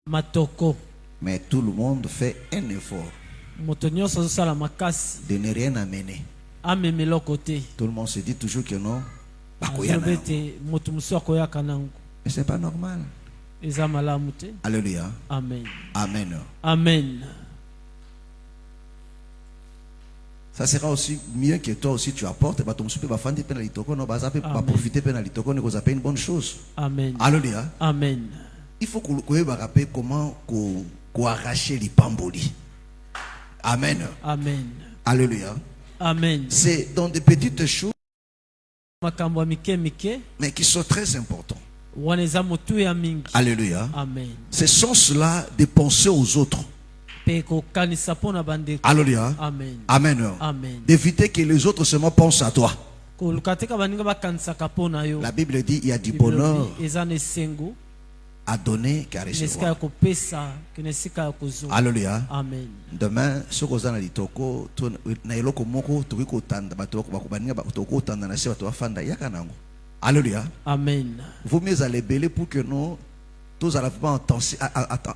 matoko. Mais tout le monde fait un effort de ne rien amener. Tout le monde se dit toujours que non. Mais c'est pas normal. Alléluia. Amen. Amen. Amen. Ça sera aussi mieux que toi aussi tu apportes. Profiter de une bonne chose. Amen. Alléluia. Amen. Il faut que vous rappeliez comment arracher les pamboli. Amen. Amen. Alléluia. Amen. C'est dans des petites choses, mais qui sont très importantes. Alléluia. Amen. Ce sont cela de penser aux autres. Alléluia. Amen. Amen. Amen. D'éviter que les autres seulement pensent à toi. La Bible dit il y a du bonheur à donner qu'à recevoir. Alléluia. Amen. Demain, ce que vous avez alléluia. Amen. Vous mieux allez belé pour que nous tous allons pas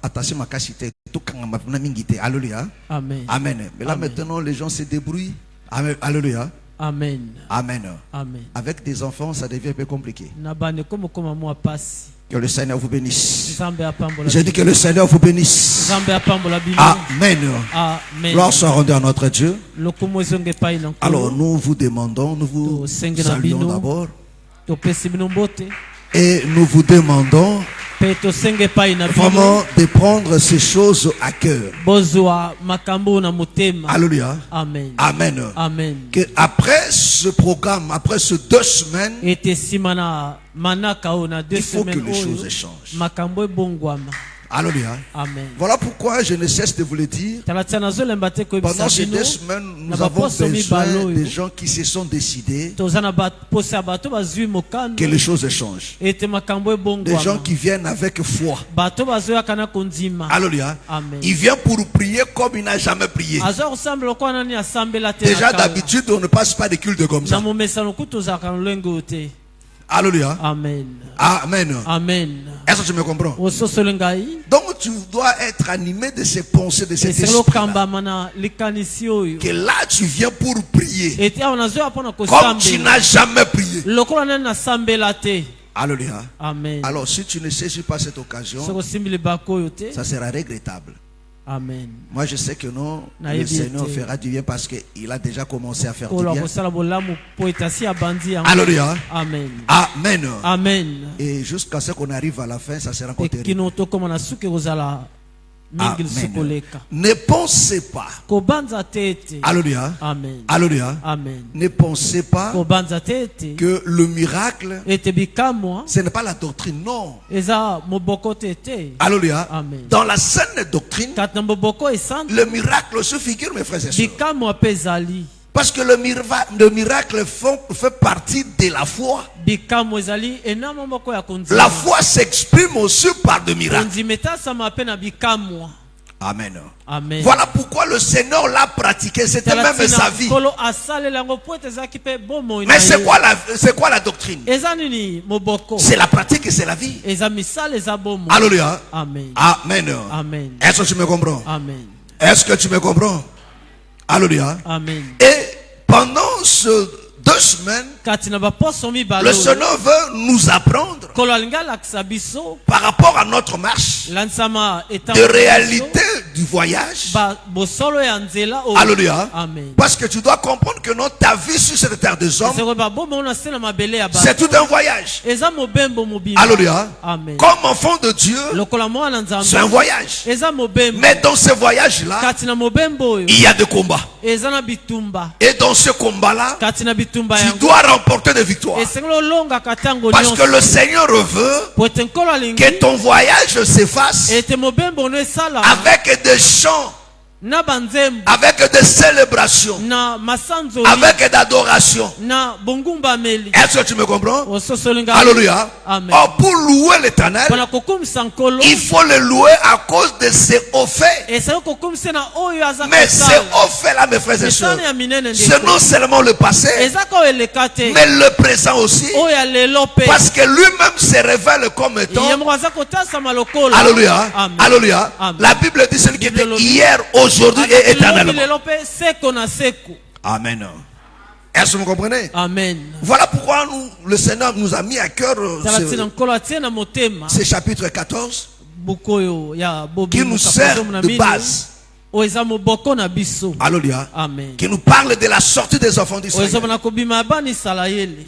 attention ma cachité tout quand ma mingité. Alléluia. Amen. Amen. Mais là maintenant les gens se débrouillent. Amen. Alléluia. Amen. Amen. Amen. Avec des enfants, ça devient un peu compliqué. Que le Seigneur vous bénisse. Je dis que le Seigneur vous bénisse. Amen. Amen. Gloire soit rendue à notre Dieu. Alors nous vous demandons, nous vous saluons d'abord. Et nous vous demandons vraiment de prendre ces choses à cœur. Alléluia. Amen. Amen. Amen. Que après ce programme, après ces 2 semaines, il faut que les choses changent. Alléluia. Amen. Voilà pourquoi je ne cesse de vous le dire. Pendant ces 2 semaines, nous avons besoin de gens qui se sont décidés que les choses changent. Des gens qui viennent avec foi. Alléluia. Il vient pour prier comme il n'a jamais prié. Déjà d'habitude, on ne passe pas de culte comme ça. Alléluia. Amen. Amen. Amen. Est-ce que tu me comprends? Donc tu dois être animé de ces pensées, de cet esprit que là tu viens pour prier comme tu n'as jamais prié. Alléluia. Amen. Alors si tu ne saisis pas cette occasion, ça sera regrettable. Amen. Moi je sais que non, le Seigneur fera du bien parce qu'il a déjà commencé à faire du bien. Alléluia. Amen. Amen. Amen. Et jusqu'à ce qu'on arrive à la fin, ça sera encore terrible. Amen. Ne pensez pas. Alléluia. Amen. Alléluia. Amen. Ne pensez pas que le miracle, ce n'est pas la doctrine, non. Alléluia. Amen. Dans la saine doctrine, le miracle se figure, mes frères et sœurs. Parce que le miracle fait partie de la foi. La foi s'exprime aussi par des miracles. Amen. Amen. Voilà pourquoi le Seigneur l'a pratiqué. C'était même sa vie. Mais c'est quoi la doctrine? C'est la pratique et c'est la vie. Alléluia. Amen. Amen. Amen. Est-ce que tu me comprends? Amen. Est-ce que tu me comprends? Alléluia. Amen. Et pendant ces 2 semaines, le Seigneur veut nous apprendre par rapport à notre marche de réalité du voyage. Alléluia. Amen. Parce que tu dois comprendre que ta vie sur cette terre des hommes, c'est tout un voyage. Alléluia. Amen. Comme enfant de Dieu, c'est un voyage. Mais dans ce voyage-là, il y a des combats. Et dans ce combat-là, tu dois remporter des victoires. Parce que le Seigneur veut que ton voyage s'efface avec des chants avec des célébrations, avec d'adoration. Est-ce que tu me comprends? Alléluia. Oh, pour louer l'Éternel, il faut le louer à cause de ses hauts faits. Mais ces hauts faits là, mes frères et sœurs, c'est non seulement le passé, mais le présent aussi, parce que lui-même se révèle comme étant. Alléluia. Alléluia. La Bible dit celui qui était hier, aujourd'hui et éternellement. Amen. Est-ce que vous comprenez? Amen. Voilà pourquoi le Seigneur nous a mis à cœur ce chapitre 14 qui nous sert de base. Alléluia. Amen. Qui nous parle de la sortie des enfants d'Israël.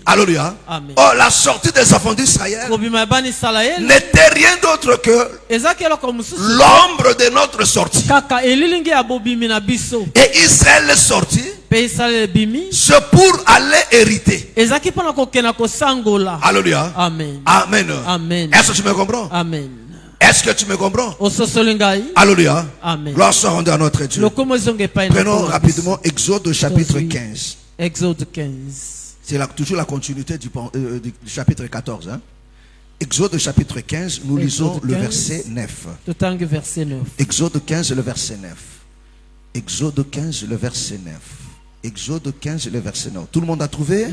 Alléluia. Oh, la sortie des enfants d'Israël n'était rien d'autre que l'ombre de notre sortie. Et Israël est sorti, c'est pour aller hériter. Alléluia. Amen. Amen. Est-ce que tu me comprends? Amen. Est-ce que tu me comprends? Alléluia. Amen. Gloire soit rendue à notre Dieu. Prenons rapidement Exode chapitre 15. Exode 15. C'est toujours la continuité du chapitre 14. Hein? Exode chapitre 15, nous lisons le verset 9. Exode 15, le verset 9. Exode 15, le verset 9. Exode 15, le verset 9. Tout le monde a trouvé?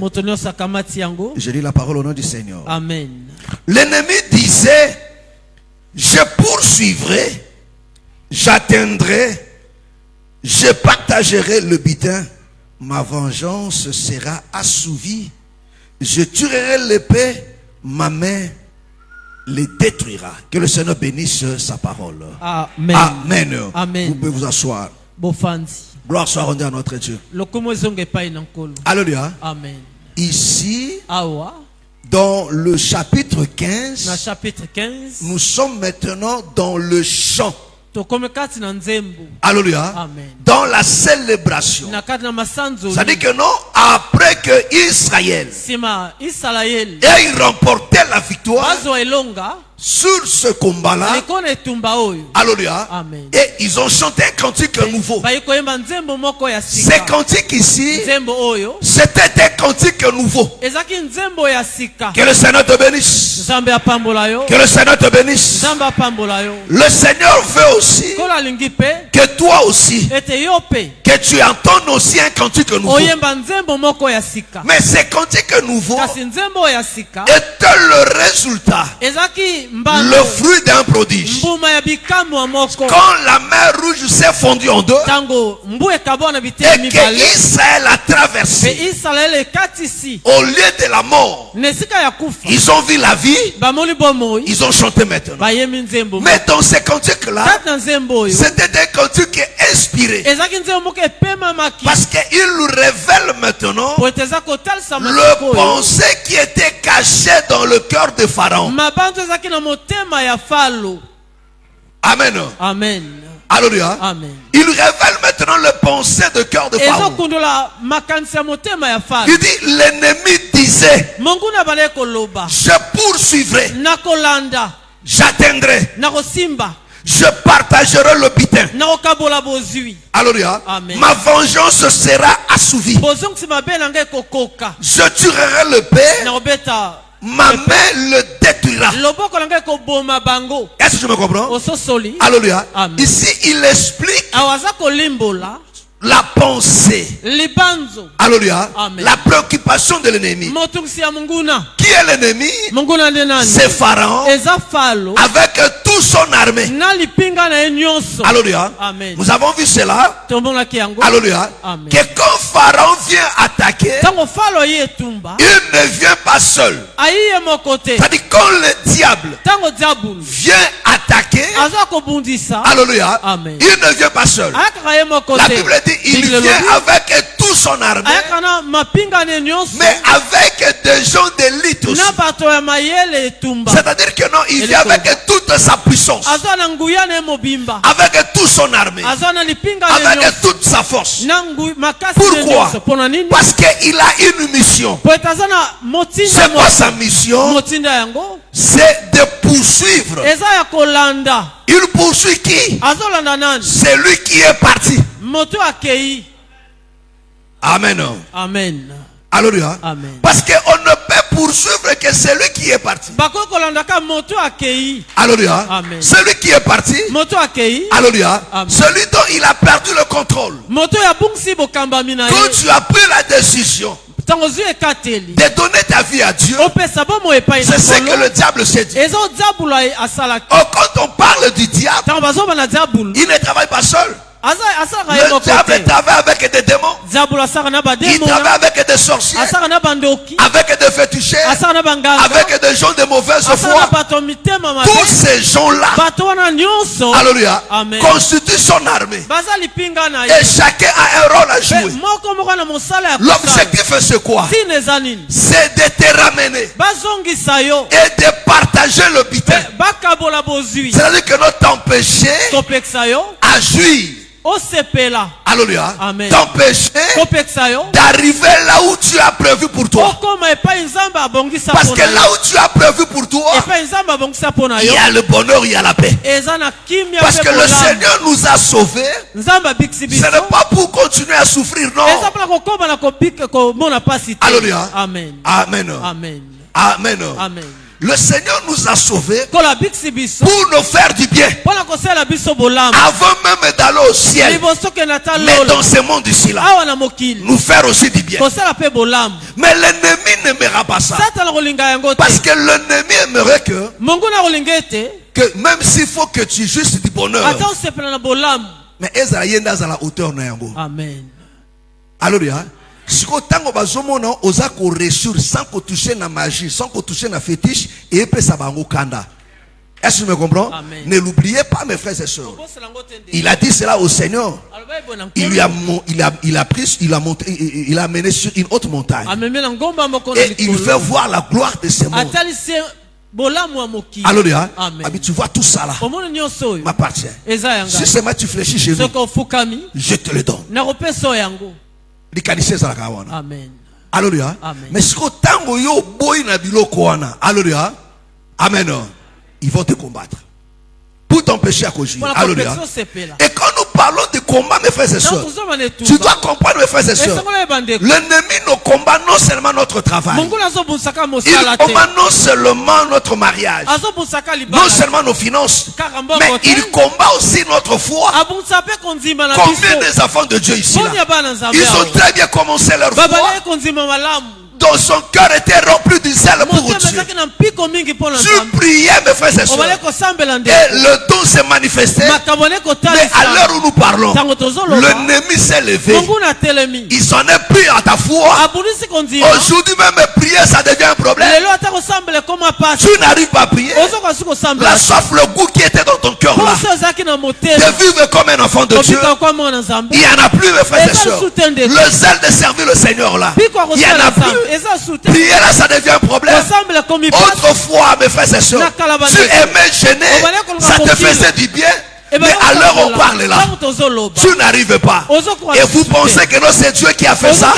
Je lis la parole au nom du Seigneur. Amen. L'ennemi disait: je poursuivrai, j'atteindrai, je partagerai le butin, ma vengeance sera assouvie, je tuerai l'épée, ma main les détruira. Que le Seigneur bénisse sa parole. Amen. Amen. Amen. Vous pouvez vous asseoir. Gloire soit rendue à notre Dieu. Alléluia. Amen. Ici, dans le chapitre 15, nous sommes maintenant dans le chant. Alléluia. Amen. Dans la célébration. C'est-à-dire que non, après que Israël ait remporté la victoire sur ce combat-là, alléluia, amen. Et ils ont chanté un cantique nouveau. Ces cantiques ici, c'était un cantique nouveau. Que le Seigneur te bénisse. Que le Seigneur te bénisse. Le Seigneur veut aussi que toi aussi, que tu entendes aussi un cantique nouveau. Mais ces cantiques nouveaux étaient le résultat, le fruit d'un prodige. Quand la mer rouge s'est fondue en deux et que Israël a traversé, au lieu de la mort, ils ont vu la vie, ils ont chanté maintenant. Mais dans ces cantiques-là, c'était des cantiques inspirés, parce qu'ils nous révèlent maintenant le pensée qui était caché dans le cœur de Pharaon. Amen. Amen. Alléluia. Amen. Il révèle maintenant le pensée de cœur de Pharaon. Il dit, l'ennemi disait: je poursuivrai, j'atteindrai, je partagerai le butin. Alléluia. Ma vengeance sera assouvie. Je tuerai le père, ma main le détruira. Est-ce que je me comprends? Alléluia. Ici, il explique la pensée. Alléluia. La préoccupation de l'ennemi. Qui est l'ennemi? C'est Pharaon avec toute son armée. Alléluia. Nous avons vu cela. Alléluia. Que quand Pharaon vient attaquer, il ne vient pas seul. C'est-à-dire quand le diable vient attaquer, alléluia, il ne vient pas seul. La Bible dit il vient avec toute son armée, mais avec des gens d'élite aussi. C'est-à-dire que non, il vient avec toute sa puissance, avec toute son armée, avec toute sa force. Pourquoi? Parce qu'il a une mission. C'est quoi sa mission? C'est de poursuivre. Il poursuit qui? C'est lui qui est parti. Amen. Amen. Alléluia. Parce qu'on ne peut poursuivre que celui qui est parti. Alléluia. Celui qui est parti. Alléluia. Celui dont il a perdu le contrôle. Quand tu as pris la décision de donner ta vie à Dieu, c'est ce que le diable s'est dit. Quand on parle du diable, il ne travaille pas seul. Le diable travaille avec des démons. Il travaille avec des sorciers, avec des féticheurs, avec des gens de mauvaise foi. Tous ces gens-là, alléluia, constituent son armée. Et chacun a un rôle à jouer. L'objectif c'est quoi? C'est de te ramener et de partager le butin. C'est-à-dire que nous t'empêcher à jouir. Alléluia. T'empêcher d'arriver là où tu as prévu pour toi. Parce que là où tu as prévu pour toi, il y a le bonheur, il y a la paix. Parce que le Seigneur nous a sauvés. Ce n'est pas pour continuer à souffrir, non. Alléluia. Amen. Amen. Amen. Amen. Le Seigneur nous a sauvés pour nous faire du bien. Avant même d'aller au ciel, mais dans ce monde ici là, nous faire aussi du bien. Mais l'ennemi n'aimera pas ça. Parce que l'ennemi aimerait que même s'il faut que tu juste du bonheur, mais Ezra à la hauteur. Amen. Alléluia. Si tu as sans toucher la magie, sans toucher la fétiche, et puis ça va kanda. Est-ce que tu me comprends? Amen. Ne l'oubliez pas, mes frères et sœurs. Il a dit cela au Seigneur. Il a amené sur une autre montagne. Et il fait voir la gloire de ce monde. Alléluia. Tu vois tout ça là m'appartient. Si seulement tu fléchis chez nous, je te le donne. Amen. Alléluia. Mais si alléluia. Amen. Ils vont te combattre pour t'empêcher à causer. Alléluia. Et quand nous parlons de combat, mes frères et sœurs, tu dois comprendre, mes frères et sœurs, l'ennemi nous combat non seulement notre travail, il combat non seulement notre mariage, non seulement nos finances, mais il combat aussi notre foi. Combien des enfants de Dieu ici là, ils ont très bien commencé leur foi, dont son cœur était rempli du zèle pour Dieu. Tu priais, mes frères et sœurs, et le don s'est manifesté. Mais à l'heure où nous parlons, l'ennemi s'est levé. Il s'en est pris à ta foi. Aujourd'hui même, prier, ça devient un problème. Tu n'arrives pas à prier. La soif, le goût qui était dans ton cœur là, de vivre comme un enfant de Dieu, il n'y en a plus, mes frères et sœurs. Le zèle de servir le Seigneur là, il n'y en a plus. Prier là, ça devient un problème. Autrefois, mes frères et sœurs, tu aimais gêner, ça te faisait du bien. Mais à l'heure où on parle là, tu n'arrives pas. Et vous pensez que non, c'est Dieu qui a fait ça?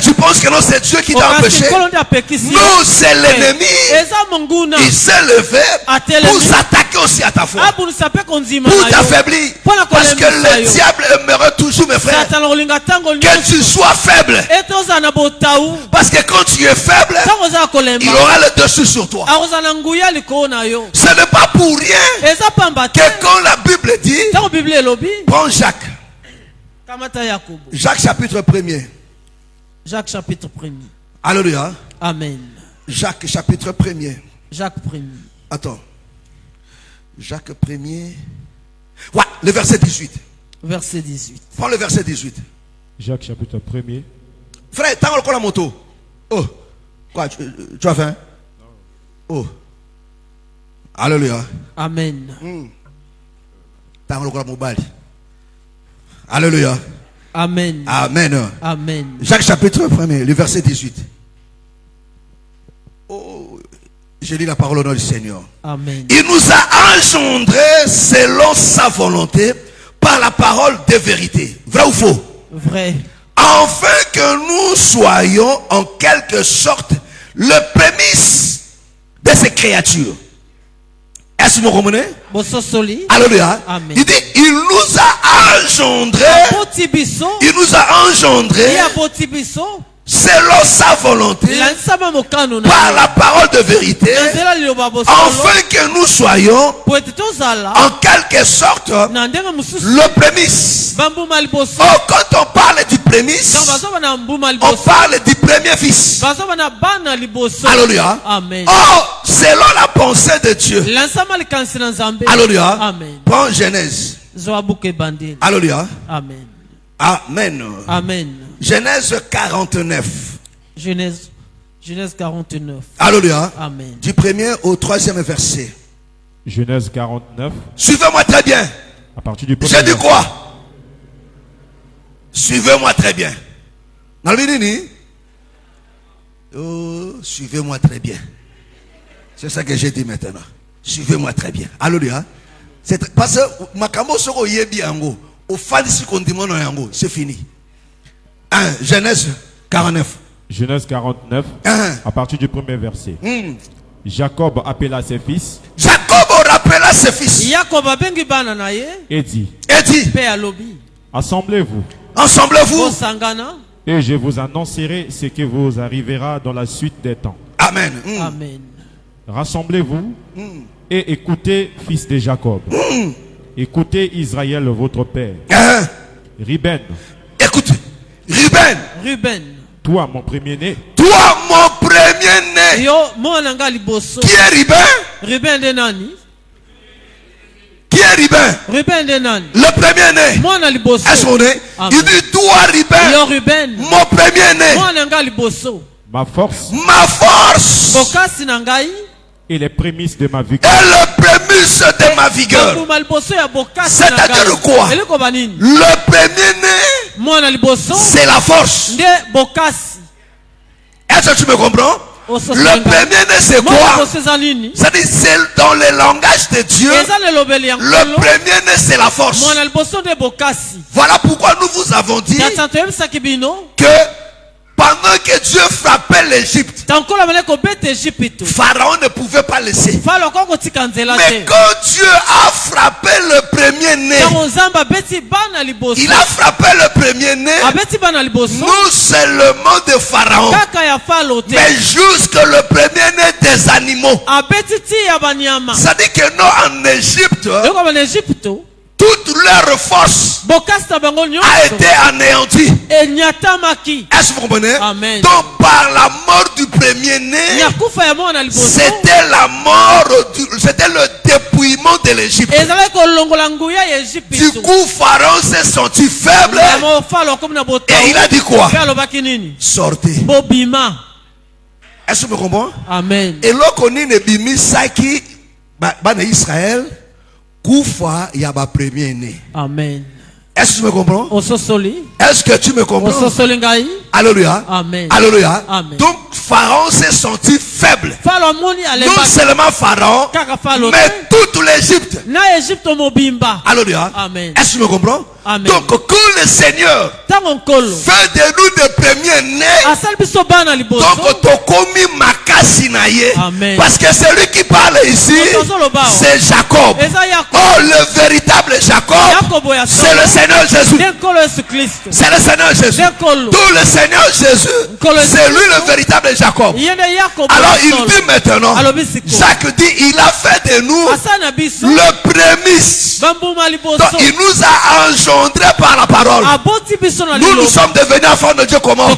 Tu penses que non, c'est Dieu qui t'a empêché? Non, c'est l'ennemi. Il s'est levé pour s'attaquer aussi à ta foi, pour t'affaiblir. Parce que le diable aimerait toujours, mes frères, que tu sois faible. Parce que quand tu es faible, il aura le dessus sur toi. Ce n'est pas pour rien que quand la Bible dit, prends Jacques. Jacques chapitre 1er. Jacques chapitre 1er. Alléluia. Amen. Jacques chapitre 1er. Jacques 1er. Attends. Jacques 1er. Ouais, le verset 18. Verset 18. Prends le verset 18. Jacques chapitre 1er. Frère, t'as encore la moto. Oh. Quoi, tu as faim? Oh. Alléluia. Amen. T'as encore la mobile. Alléluia. Amen. Amen. Amen. Jacques chapitre 1er, le verset 18. Oh, je lis la parole au nom du Seigneur. Amen. Il nous a engendrés selon sa volonté par la parole de vérité. Vrai ou faux? Vrai. Afin que nous soyons en quelque sorte le prémisse de ces créatures. Est-ce que vous comprenez? Alléluia. Amen. Il dit, il nous a engendrés. Il nous a engendrés selon sa volonté par la parole de vérité, afin que nous soyons en quelque sorte le prémisse. Oh, quand on parle du prémisse, on parle du premier fils. Alléluia. Oh, selon la pensée de Dieu. Alléluia. Prends Genèse. Alléluia. Amen. Amen. Amen. Genèse 49. Genèse 49. Alléluia. Amen. Du premier au troisième verset. Genèse 49. Suivez-moi très bien. À partir du premier J'ai dit verset. quoi? Suivez-moi très bien. Oh, suivez-moi très bien. C'est ça que j'ai dit maintenant. Suivez-moi très bien. Alléluia. Parce que Makamo Soro Yebi Ango, au Fadisi Kondimono Yango, c'est fini. Genèse 49. Genèse 49. À partir du premier verset. Jacob appela ses fils. Jacob rappela ses fils. Et dit. Assemblez-vous. Assemblez-vous. Et je vous annoncerai ce qui vous arrivera dans la suite des temps. Amen. Amen. Rassemblez-vous et écoutez, fils de Jacob. Écoutez Israël, votre père. Ruben. Écoute. Ruben. Toi, mon premier-né. Toi, mon premier-né. Qui est Ruben? Ruben de Nani. Qui est Ruben? Ruben de Nani. Le premier-né. Est-ce qu'on est? Il dit toi, Ruben. Mon premier-né. Ma force. Ma force. Et les prémices de ma vigueur. Et le prémices de ma vigueur. C'est-à-dire quoi? Le premier-né, c'est la force. Est-ce que tu me comprends? Le premier-né, c'est quoi? C'est-à-dire, c'est dans le langage de Dieu. Le premier-né, c'est la force. Voilà pourquoi nous vous avons dit que pendant que Dieu frappait l'Égypte, Pharaon ne pouvait pas laisser. Mais quand Dieu a frappé le premier-né, il a frappé le premier-né, non seulement de Pharaon, mais jusque le premier-né des animaux. C'est-à-dire que nous en Égypte, toute leur force a été anéantie. Est-ce que vous comprenez? Amen. Donc par la mort du premier-né, c'était la mort, c'était le dépouillement de l'Égypte. Du coup, Pharaon s'est senti faible. Et il a dit quoi? Sortez. Est-ce que vous comprenez? Amen. Et là qu'on est bimi saki Israël. Koufa yaba premier-né. Amen. Est-ce que tu me comprends? Est-ce que tu me comprends? Alléluia. Amen. Alléluia. Amen. Donc Pharaon s'est senti faible. Non seulement Pharaon, mais toute l'Égypte. Alléluia. Amen. Est-ce que tu me comprends? Amen. Donc quand le Seigneur fait de nous des premiers-nés, donc tokomi makasi na ye. Amen. Parce que celui qui parle ici, c'est Jacob. Oh, le véritable Jacob, c'est le Seigneur Jésus. C'est le Seigneur Jésus. Tout le Seigneur Jésus, c'est lui le véritable Jacob. Alors il dit maintenant, Jacques dit, il a fait de nous le prémisse. Donc il nous a engendrés par la parole. Nous sommes devenus enfants de Dieu comment?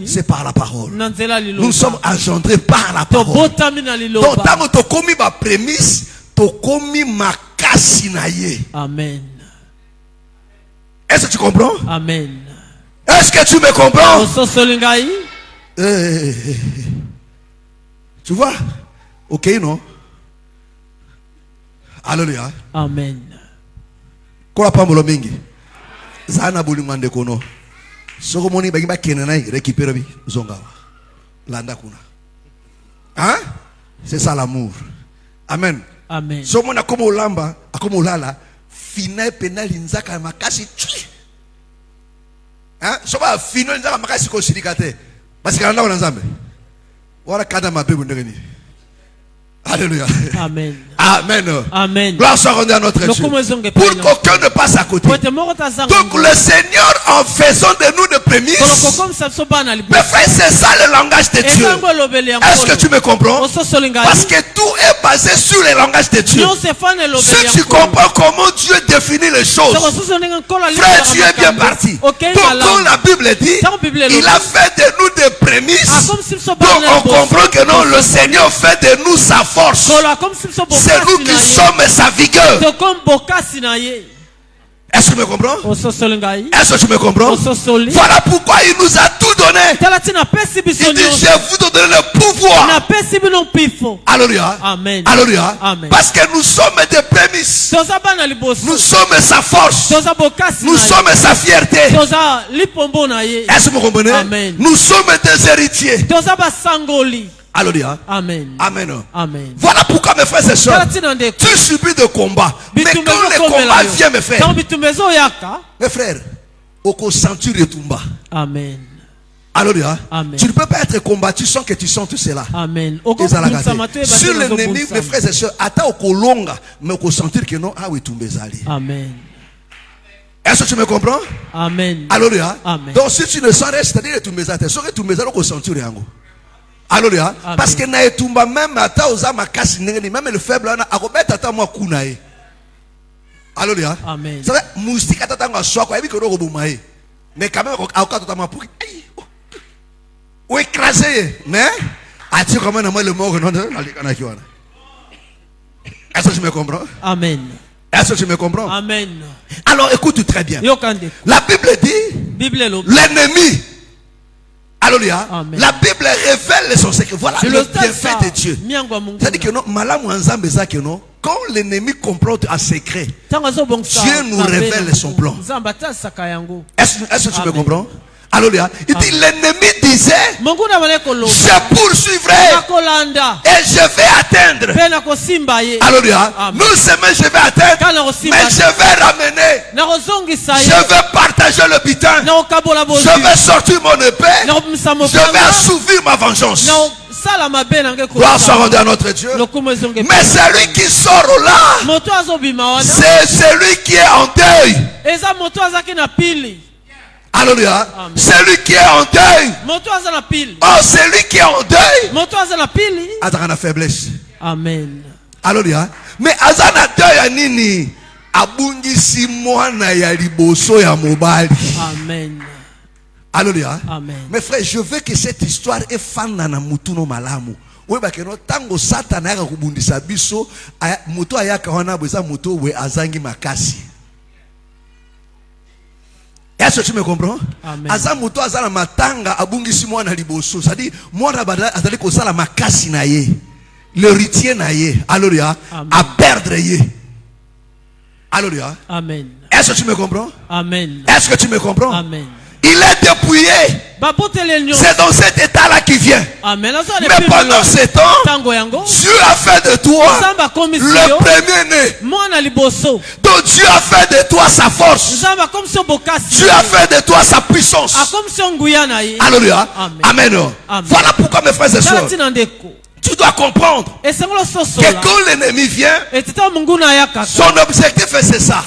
C'est par la parole. Nous sommes engendrés par la parole. Donc tant que tu commis ma prémisse, tu commis ma cassinaye. Amen. Est-ce que tu comprends? Amen. Est-ce que tu me comprends? Tu vois? Ok, non? Alléluia. Amen. Kola pambolo mingi. Zana Boulingande Kono. Sogomoni Bagiba Kenanai, récupérer Zongawa. Landa Kuna. Hein? C'est ça l'amour. Amen. Amen. Somona comme Lamba, comme Lala, fina penal inzaka makasi tui. Hein? Soba fino inzaka makasi ko sirikate. Parce que là on ensemble. Voilà kada ma pe bundeni. Alléluia. Amen. Amen. Amen. Gloire soit rendue à notre Dieu. Pour qu'aucun ne passe à côté. Donc le Seigneur, en faisant de nous des prémices, mais frère, c'est ça le langage de Dieu. Est-ce que tu me comprends? Parce que tout est basé sur le langage de Dieu. Si tu comprends comment Dieu définit les choses, frère, tu es bien parti. Donc quand la Bible dit, il a fait de nous des prémices, donc on comprend que non, le Seigneur fait de nous sa force. C'est nous qui sommes sa vigueur. Est-ce que tu me comprends? Est-ce que tu me comprends? Voilà pourquoi il nous a tout donné. Il dit, je vous donne le pouvoir. Alléluia. Amen. Alléluia. Amen. Parce que nous sommes des prémices. Nous sommes sa force. Nous sommes sa fierté. Est-ce que vous comprenez? Amen. Nous sommes des héritiers. Alléluia. Amen. Amen. Amen. Voilà pourquoi mes frères et sœurs, tu subis de combats. Mais quand les combats viennent, mes frères, au centre de Tumba. Amen. Alléluia. Amen. Tu ne peux pas être combattu sans que tu sentes cela. Amen. Sur l'ennemi, mes frères et sœurs, attends au colonga, mais au sentir que non, ah oui, Tumbezali. Amen. Est-ce que tu me comprends? Amen. Alléluia. Amen. Donc si tu ne sens rien, c'est-à-dire que Tumbezali, c'est que Tumbezali au sentir rien. Alléluia. Parce que na etumba même ata ozama kasi nengeni même le faible na akobeta ata mwa kunae. Alléluia. Amen. Ça veut moustique ata nga swa kwa ebi ko ro bomae. Mais quand même aka to tama pour ou écraser mais ati comme na moi le mort non na kiwana. Est-ce que tu me comprends? Amen. Est-ce que tu me comprends? Amen. Alors écoute très bien. La Bible dit l'ennemi. Alléluia. Amen. La Bible révèle son secret. Voilà le bienfait de Dieu. C'est-à-dire que non, quand l'ennemi complote en secret, Dieu nous révèle son plan. Est-ce que tu me comprends? Alléluia. Il dit l'ennemi disait, je poursuivrai et je vais atteindre. Alléluia. Nous sommes, je vais atteindre, mais je vais ramener. Je vais partager le butin. Je vais sortir mon épée. Je vais assouvir ma vengeance. Gloire soit rendue à notre Dieu. Mais celui qui sort là, c'est celui qui est en deuil. Alléluia. Celui qui est en deuil. Oh, celui qui est en deuil. Azana faiblesse. Amen. Alléluia. Mais azana deuil anini abungisi mwana ya liboso ya mobali. Amen. Alléluia. Amen. Mes frères, je veux que cette histoire est fan na mutuno malamu. Oui, parce que tango Satan a kubundisa biso muto ayaka wana bweza muto we azangi makasi. Est-ce que tu me comprends? Aza muto azala matanga abungisi mwana liboso. C'est-à-dire mwana bada azali ko sala makasi na ye. L'héritier na ye. Alléluia. À perdre ye. Alléluia. Amen. Est-ce que tu me comprends? Amen. Est-ce que tu me comprends? Amen. Il est dépouillé. C'est dans cet état-là qu'il vient. Amen. Mais pendant ce temps, Dieu a fait de toi le premier-né. Donc Dieu a fait de toi sa force. Dieu a fait de toi sa puissance. Alléluia. Amen. Voilà pourquoi mes frères et sœurs, tu dois comprendre que quand l'ennemi vient, son objectif c'est ça.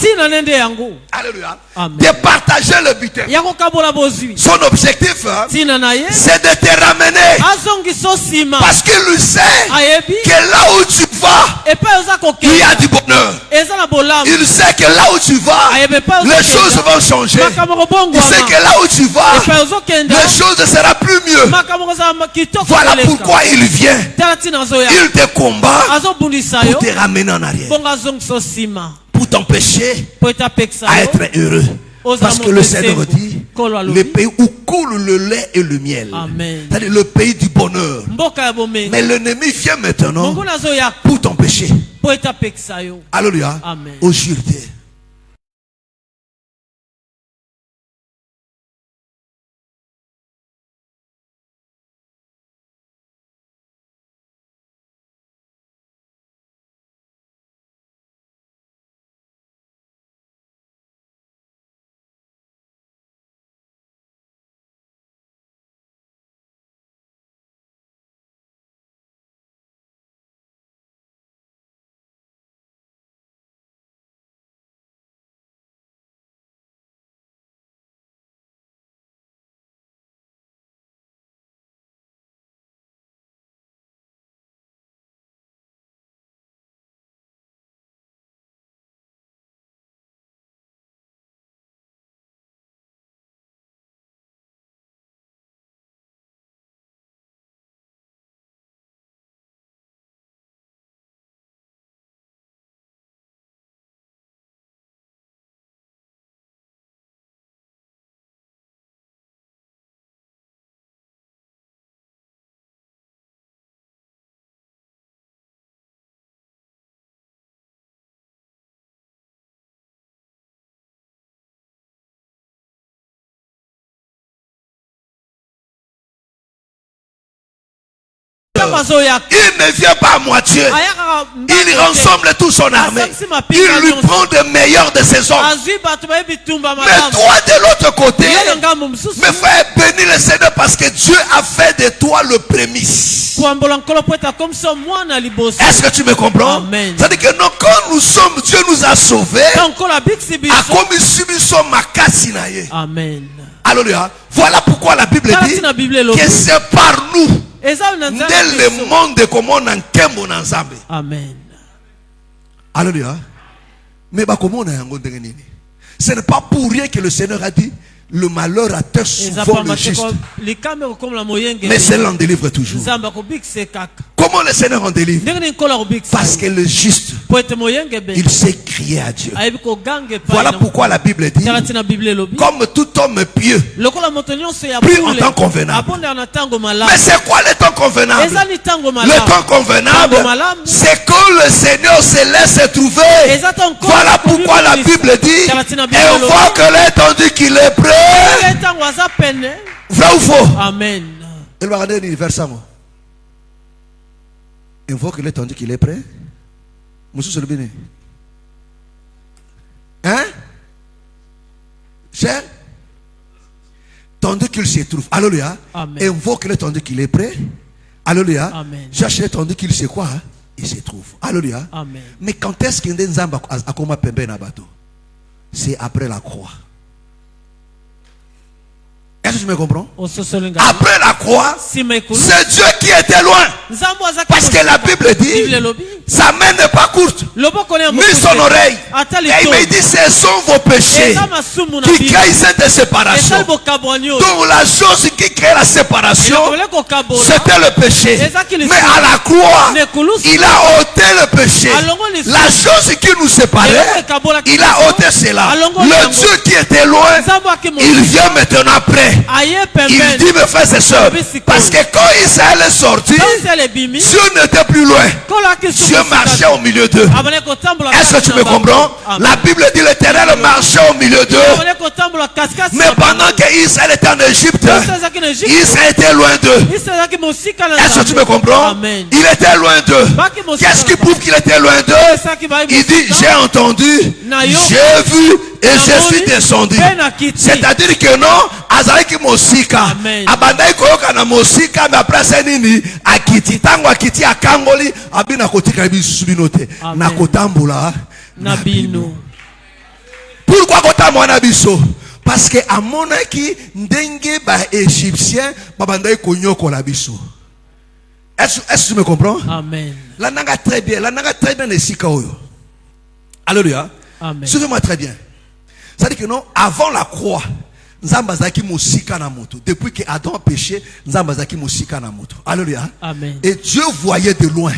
Alléluia. De partager le butin. Son objectif c'est de te ramener. Parce qu'il sait que là où tu vas, il y a du bonheur. Il sait que là où tu vas, les choses vont changer. Il sait que là où tu vas, les choses ne seront plus mieux. Voilà pourquoi il vient. Il te combat pour te ramener en arrière. Pour t'empêcher à être heureux. Parce que le Seigneur dit, le pays où coule le lait et le miel. C'est-à-dire le pays du bonheur. Mais l'ennemi vient maintenant pour t'empêcher. Alléluia. Aujourd'hui. Il ne vient pas à moitié. Il rassemble tout son armée. Il lui prend le meilleur de ses hommes. Mais toi de l'autre côté, mes frères, bénis le Seigneur parce que Dieu a fait de toi le prémisse. Est-ce que tu me comprends? C'est-à-dire que non, quand nous sommes, Dieu nous a sauvés. Amen. Alléluia. Voilà pourquoi la Bible dit que c'est par nous dès le monde comme on en kembo ensemble. Amen. Alléluia. Mais comment on a ce n'est pas pour rien que le Seigneur a dit le malheur atteint souvent le juste, mais c'est l'en délivre toujours. Comment le Seigneur en délivre? Parce que le juste, il sait crier à Dieu. Voilà pourquoi la Bible dit comme tout homme pieux, plus en temps convenable. Mais c'est quoi le temps convenable? Le temps convenable, c'est quand le Seigneur se laisse trouver. Voilà pourquoi la Bible dit et voit que l'étendue qu'il est prêt. Vrai ou faux? Amen. Il va regarder l'univers ça. Il faut que l'étendue qu'il est prêt. Monsieur Solobini. Hein? Cher? Tandis qu'il se trouve. Alléluia. Et on voit que l'étendue qu'il est prêt. Alléluia. Cherche l'étendue qu'il sait quoi? Il se trouve. Alléluia. Mais quand est-ce qu'il y a des zamba à comment pembe na bateau? C'est après la croix. Est-ce que tu me comprends? Après la croix, c'est Dieu qui était loin. Parce que la Bible dit sa main n'est pas courte, ni son oreille. Et il me dit ce sont vos péchés qui créent cette séparation. Donc la chose qui crée la séparation, c'était le péché. Mais à la croix, il a ôté le péché. La chose qui nous séparait, il a ôté cela. Le Dieu qui était loin, il vient maintenant près. Il dit mes frères et sœurs, parce que quand Israël est sorti, Dieu n'était plus loin. Dieu marchait au milieu d'eux. Est-ce que tu me comprends? La Bible dit l'Éternel marchait au milieu d'eux. Mais pendant qu'Israël était en Égypte, Israël était loin d'eux. Est-ce que tu me comprends? Il était loin d'eux. Qu'est-ce qui prouve qu'il était loin d'eux? Il dit j'ai entendu, j'ai vu et je suis descendu. C'est-à-dire que non, azalaki mosika abandai koyoka na mosika mais après ça nini akiti tango akiti akangoli abina kotika bisu binote na kotambola na bino. Pourquoi kotambola na biso? Parce que amonaki ndenge ba égyptien babandai konyoko la biso. Est-ce que tu me comprends? Amen. La nanga très bien esika oyo. Alléluia. Amen. Suivez-moi très bien. Ça dit que non, avant la croix, Nzambazaki musika na moto. Depuis que Adam a péché, Nzambazaki musika na moto. Alléluia. Amen. Et Dieu voyait de loin.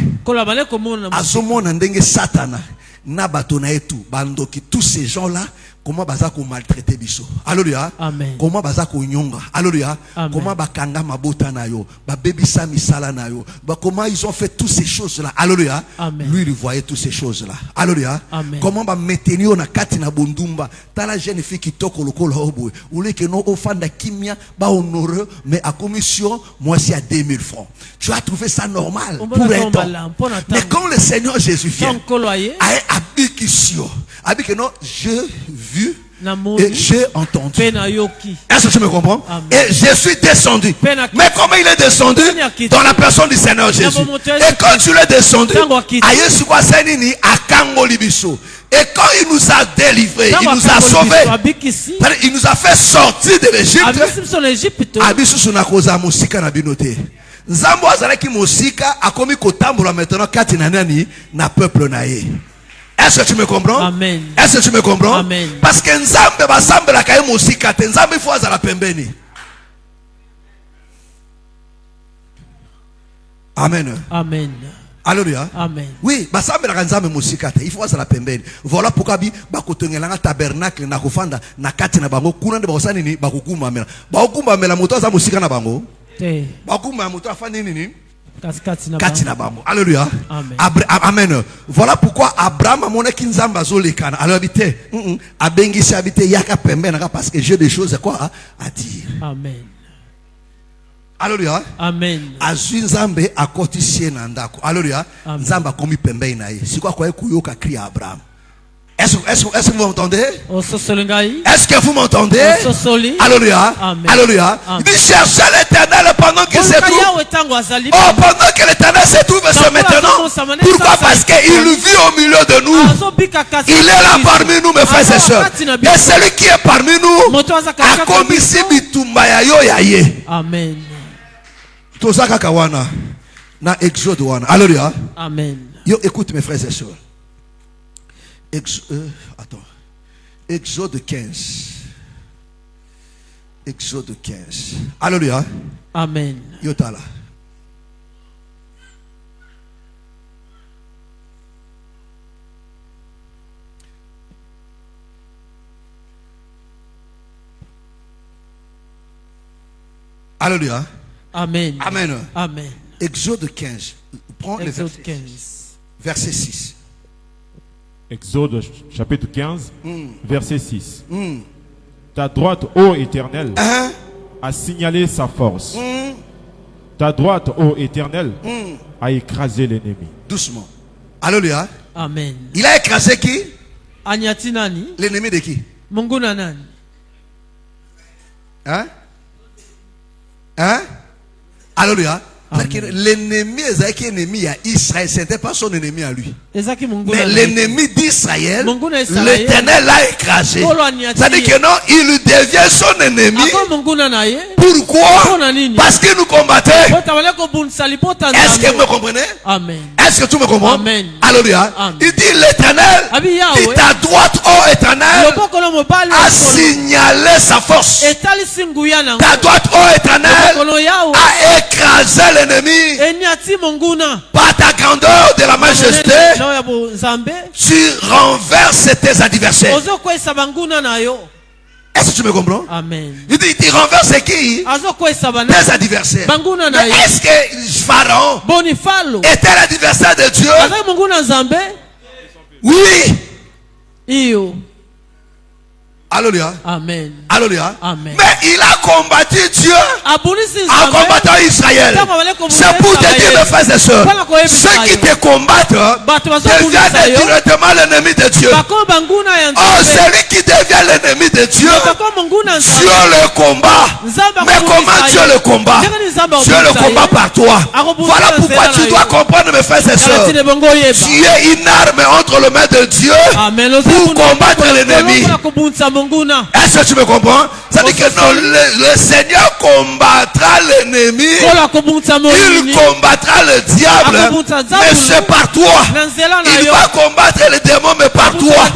Azomon ndenge Satana na batona et tout. Bandoki tous ces gens-là, comment bazako maltraiter biso. Alléluia. Amen. Comment bazako nyonga. Alléluia. Comment bakanga mabota na yo, ba baby sami sala na yo. Comment ils ont fait toutes ces choses-là. Alléluia. Amen. Lui il voyait toutes ces choses-là. Alléluia. Amen. Comment ba maintenir na kati na bondumba. Tala jeune fille qui toko lokolo obo. Ou le que no ofanda kimia ba honoreux mais à commission moi c'est à 2000 francs. Tu as trouvé ça normal pour un temps. Mais quand le Seigneur Jésus vient, avec que non, j'ai vu et j'ai entendu. Est-ce que tu me comprends? Et je suis descendu. Mais comment il est descendu? Dans la personne du Seigneur Jésus. Et quand tu l'es descendu, et quand il nous a délivrés, il nous a sauvés, il nous a fait sortir de l'Égypte. Nzambo azalaki mosika akomi kotambola maintenant kati na nani na peuple na ye. Est-ce que tu me comprends? Amen. Est-ce que tu me comprends? Amen. Parce que nzambe basambela kaye mosika te nzambe ifo azala pembeni. Amen. Amen. Alléluia. Amen. Oui, basambela ka nzambe mosika te ifo azala pembeni. Voilà pourquoi bi bakotongelanga tabernacle na kofanda na kati na bango kuna nde bakosani ni bakukuma mela. Bakukuma mela moto aza mosika na bango. Alléluia. Amen. Voilà pourquoi Abraham a monné kinzamba zolekana. Alors habité. Abengisi habité yaka pembe naka parce que j'ai des choses quoi à dire. Amen. Alléluia. Amen. Azui nzambe akoti sie na ndako. Alléluia. Nzamba komi pembeni na ye. Siko kwa kuyoka cri à Abraham. Est-ce que vous m'entendez? Est-ce que vous m'entendez? Alléluia. Alléluia. Il dit cherchez l'Éternel pendant qu'il se trouve. Oh, pendant que l'Éternel se trouve ce maintenant. Pourquoi? Parce qu'il vit au milieu de nous. Il est là parmi nous, mes frères et sœurs. Et celui qui est parmi nous a commis si bitumba ya yo ya ye. Amen. Tozaka kawana na Exode wana. Alléluia. Amen. Yo, écoute mes frères et sœurs. Exode 15. Exode 15. Alléluia. Amen. Yotala. Alléluia. Amen. Amen. Amen. Exode 15. Prends le verset 6. Exode chapitre 15, verset 6. Ta droite, ô Éternel, a signalé sa force. Ta droite, ô Éternel, a écrasé l'ennemi. Doucement. Alléluia. Amen. Il a écrasé qui? Anyatinani. L'ennemi de qui? Mungunanani. Hein? Hein? Alléluia. L'ennemi est ennemi à Israël, ce n'était pas son ennemi à lui. Mais l'ennemi d'Israël, l'Éternel l'a écrasé. C'est-à-dire que non, il devient son ennemi. Pourquoi? Parce qu'il nous combattait. Est-ce que vous me comprenez? Amen. Est-ce que tu me comprends? Amen. Alléluia. Il dit l'Éternel, dit ta droite, ô Éternel, a signalé sa force. Ta droite, ô Éternel, a écrasé l'ennemi. Par ta grandeur de la majesté, tu renverses tes adversaires. Est-ce que tu me comprends? Amen. Il dit, il renverse qui? Tes adversaires. Mais est-ce que Pharaon était l'adversaire de Dieu? Oui. Alléluia. Amen. Alléluia. Amen. Mais il a combattu Dieu en combattant Israël. C'est pour te dire, mes frères et sœurs, ceux qui te combattent deviennent directement l'ennemi de Dieu. Oh, celui qui devient l'ennemi de Dieu, Dieu le combat. Mais comment Dieu le combat? Dieu le combat par toi. Voilà pourquoi tu dois comprendre, mes frères et sœurs. Tu es une arme entre les mains de Dieu pour combattre l'ennemi. Est-ce que tu me comprends? Ça dit que non, le Seigneur combattra l'ennemi. Il combattra le diable. Mais c'est par toi. Il va combattre les démons, mais par toi.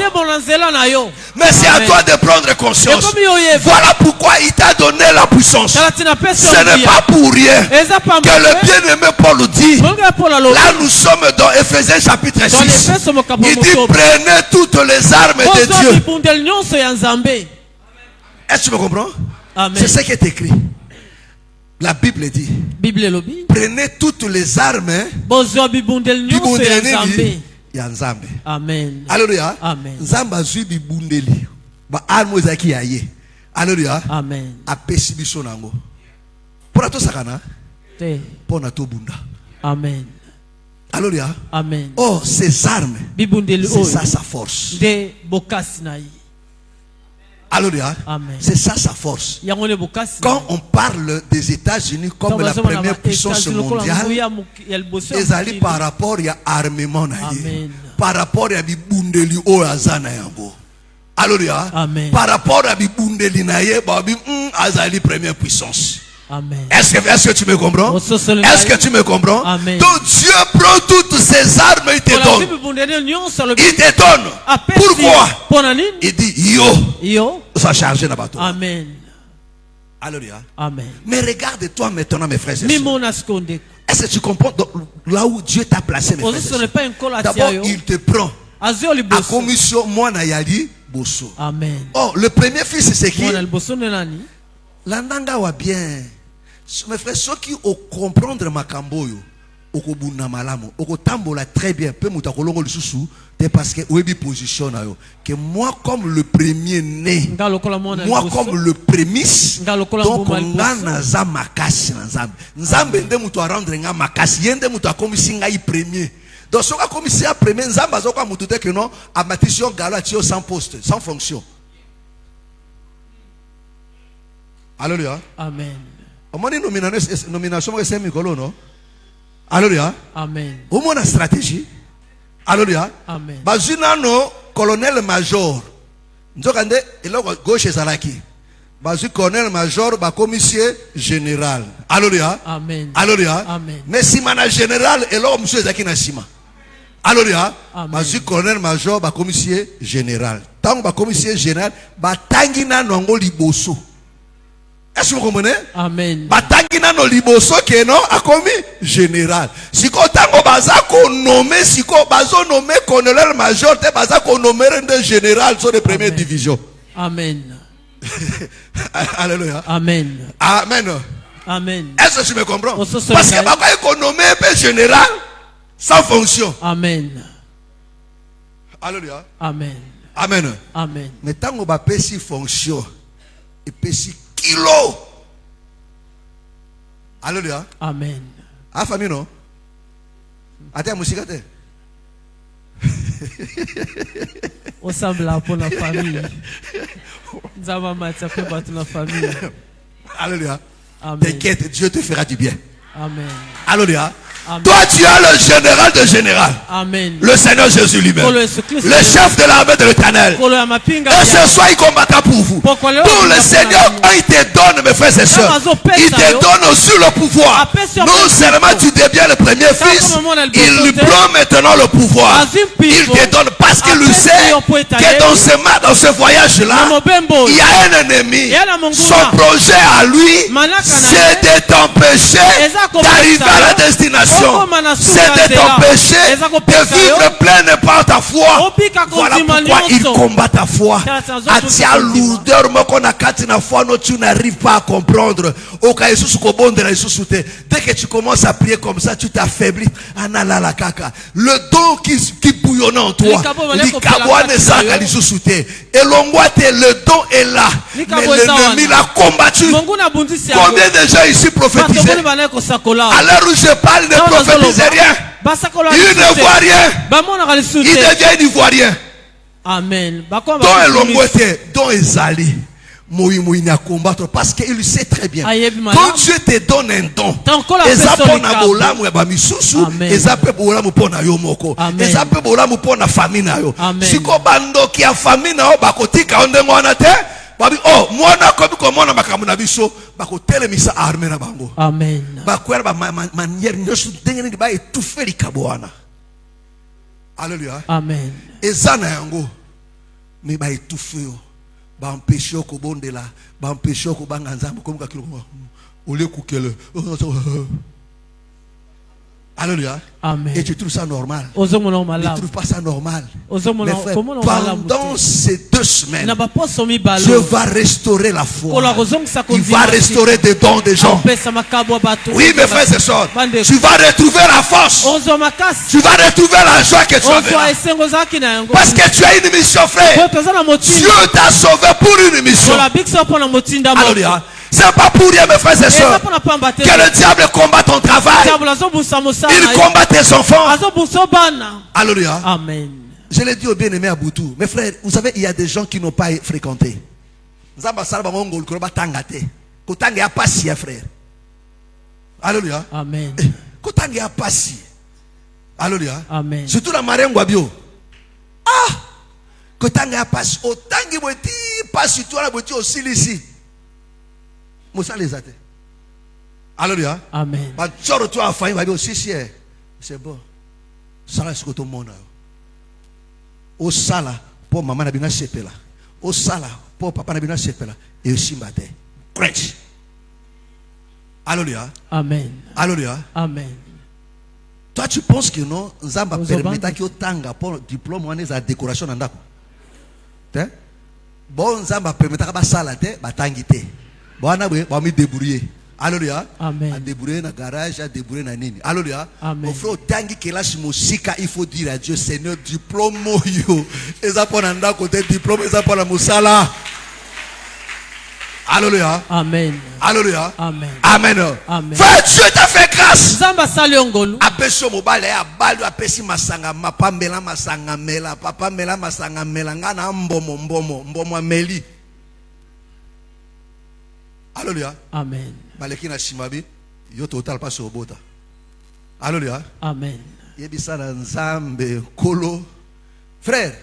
Mais c'est à toi de prendre conscience. Voilà pourquoi il t'a donné la puissance. Ce n'est pas pour rien que le bien-aimé Paul dit. Là nous sommes dans Ephésiens chapitre 6. Il dit prenez toutes les armes de Dieu. Est-ce que tu me comprends? C'est ce qui est écrit. La Bible dit prenez toutes les armes ya Nzambe. Amen. Alléluia. Amen. Nzamba zui bibundeli ba armo ezaki ya ye. Alléluia. Amen. Apesi biso nango. Pona to sakana te pona to bunda. Amen. Alléluia. Amen. Oh, ces armes, c'est ça sa force. De bokasinaï. Alléluia. C'est ça sa force. Quand on parle des États-Unis comme la première puissance mondiale, ils allaient par rapport à l'armement, par rapport à Bibundeli Oazana Yango. Alléluia. Par rapport à Bibundeli Naye, Azali première puissance. Amen. Est-ce que tu me comprends? Est-ce que tu me comprends? Amen. Donc Dieu prend toutes ces armes et il te donne. Il te donne. Pourquoi? Il dit yo. Ça chargé dans bateau. Amen. Alléluia. Amen. Mais regarde-toi maintenant, mes frères et sœurs. Est-ce que tu comprends là où Dieu t'a placé, mes frères et sœurs? D'abord, il te prend. À commission, moi, Nayali, Bosso. Amen. Oh, le premier fils, c'est qui? L'andanga wa bien. Mes frères, ceux qui ont comprendre ma camboyo, okobuna malamu okotambola très bien pe mutakolongo lisusu te parce que oyebi position na yo que moi comme le premier né moi comme le prémisse donc nga naza makasi na nzambe nzambe nde mutu a rendre nga makasi yende mutu akomisi ngai premier donc soka komisi a premier nzambe azoka mutu te que non amatisio galo atio sans poste sans fonction. Alléluia. Amen. Omoni nomination que c'est mikolo no. Alléluia. Amen. Au moins la stratégie. Alléluia. Amen. Bazina no colonel major. Nzokande elo gauche ezalaki. Bazu colonel major ba commissaire général. Alléluia. Amen. Alléluia. Amen. Mais si mana général elo monsieur ezaki na sima. Alléluia. Bazu colonel major ba commissaire général. Tant ba commissaire général ba tangina nongo liboso. Est-ce que vous comprenez? Amen. Batangina no liboso ke no akomi général. Siko tango bazako nommé siko bazo nommé colonel major te bazako nommé de général sur les premières divisions. Amen. Alléluia. Amen. Amen. Amen. Est-ce que tu me comprends? Parce que bako nommé général sans fonction. Amen. Alléluia. Amen. Amen. Amen. Mais tango ba pesi fonction et pesi kilo. Alléluia. Amen. Ah, famille, non? Attends, musique, attends. On semble là pour la famille. Nous avons matin pour la famille. Alléluia. Amen. T'inquiète, Dieu te fera du bien. Amen. Alléluia. Amen. Toi, tu es le général de général. Amen. Le Seigneur Jésus lui-même. Le chef de l'armée de l'Éternel. Et ce soir, il combattra pour vous. Pour le Seigneur, quand il te donne, mes frères et sœurs, il te donne aussi le pouvoir. Non seulement tu deviens le premier fils, il lui prend maintenant le pouvoir. Il te donne parce qu'il sait que dans ce voyage-là, il y a un ennemi. Son projet à lui, c'est de t'empêcher d'arriver à la destination. C'est de t'empêcher de vivre plein par ta foi. Voilà pourquoi il combat ta foi. Atia lourdeur moko na kati na foi no tu n'arrives pas à comprendre. Dès que tu commences à prier comme ça, tu t'affaiblis. Analala kaka. Le don qui bouillonne en toi. Le don est là. Mais l'ennemi l'a combattu. Combien de gens ici prophétisent? À l'heure où je parle, ne prophétise rien. Il ne voit rien. Il devient ivoirien. Amen. Don ezali. Combattre parce qu'il sait très bien quand Dieu te donne un don oh, moi na comme comment na makambo na biso ba ko telemisa armée na bango. Amen. Ba kwera ba manière nyoso dengeni ba étouffer likabwana. Alléluia. Amen. Ezana yango mais ba étouffer yo. Ba empêcher ko bondela, ba empêcher ko banga nzambo comme ka kilo ole kukele. Alléluia. Amen. Et tu trouves ça normal? Tu ne trouves pas ça normal? Mais frère, pendant ces 2 semaines, Dieu va restaurer la foi. Il va restaurer des dons des gens. Oui, mes frères et sœurs, tu vas retrouver la force. Tu vas retrouver la joie que tu avais. Parce que tu as une mission, frère. Dieu t'a sauvé pour une mission. Alléluia. C'est pas pour rien, mes frères et sœurs, que le diable combat ton travail. Il combat tes enfants. Alléluia. Amen. Je l'ai dit au bien-aimé à Boutou. Mes frères, vous savez, il y a des gens qui n'ont pas fréquenté. Alléluia. Amen. Alléluia. Amen. Surtout la marée Ngwabio. Ah! Kotanga passe. Otangi boti passe sur toi la boti aussi ici. Moussa les a été. Alléluia. Amen. C'est bon. Ça là, c'est que tout le monde a. Au sala, pour maman n'a sepela. Au sala, pour papa n'a sepela. Et aussi matin. Crèche. Alléluia. Amen. Alléluia. Amen. Toi, tu penses que non, Zamba permet que tu tanga pour diplôme ou une décoration en dako. Bon, Zamba permet que tu salate, batangite. Bon, on a mis débrouillé. Alléluia. Amen. À débrouiller dans le garage, à débrouiller dans nini. Alléluia. Amen. Mon frère, tant qu'il lâche mon sika, il faut dire à Dieu, Seigneur, diplôme yo. Et ça pour nanda côté diplôme, et ça pour la musala. Alléluia. Amen. Alléluia. Amen. Amen. Amen. Frère, Dieu t'a fait grâce. Zamba sali ongolu. Apeso mobile ya balu apesi masanga mapa mela masanga mela papa mela masanga mela ngana mbomo meli. Alléluia. Amen. Baleki na shimabi yo total pas au bota. Alléluia. Amen. Yebisa na nzambe kolo. Frère,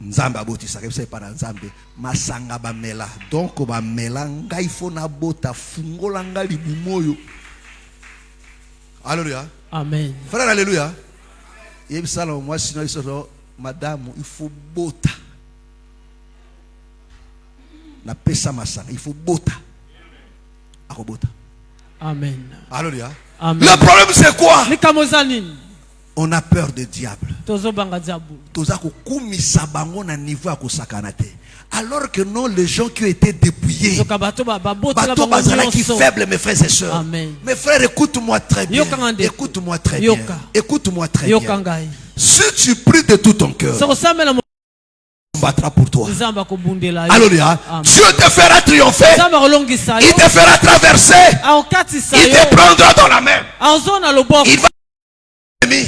nzambe aboti sa kebisa para nzambe masanga ba mela. Donc ba mela ngai fo na bota fungola ngali bumoyo. Alléluia. Amen. Frère, alléluia. Yebisa na moi sinon iso madame il faut bota. Na pesa masanga il faut bota. Akobota. Amen. Alléluia. Amen. Le problème c'est quoi? On a peur du diable. Alors que non, les gens qui ont été dépouillés, qui faibles, mes frères et sœurs. Amen. Mes frères, écoute-moi très bien. Écoute-moi très bien. Écoute-moi très bien. Si tu pries de tout ton cœur, battra pour toi. Alléluia. Dieu te fera triompher. Il te fera traverser. Il te prendra dans la main. Il va oui,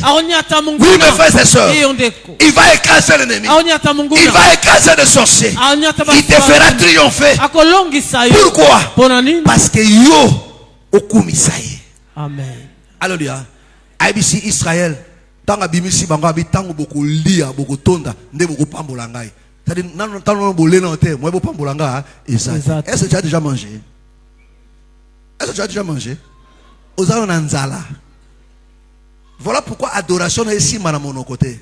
mes frères et sœurs, il va écraser l'ennemi. Il va écraser les sorciers. Il te fera triompher. Pourquoi? Parce que yo okumisaye. Amen. Alléluia. Aibisi Israël. Tanga bimisi bango abitango boko lia boko tonda nde boko pambola ngai. C'est-à-dire nan tano bolé na terre, moi boko pambola nga exact. Est-ce que tu as déjà mangé? Est-ce que tu as déjà mangé? Ozalo na nzala. Voilà pourquoi adoration est si mal à mon côté.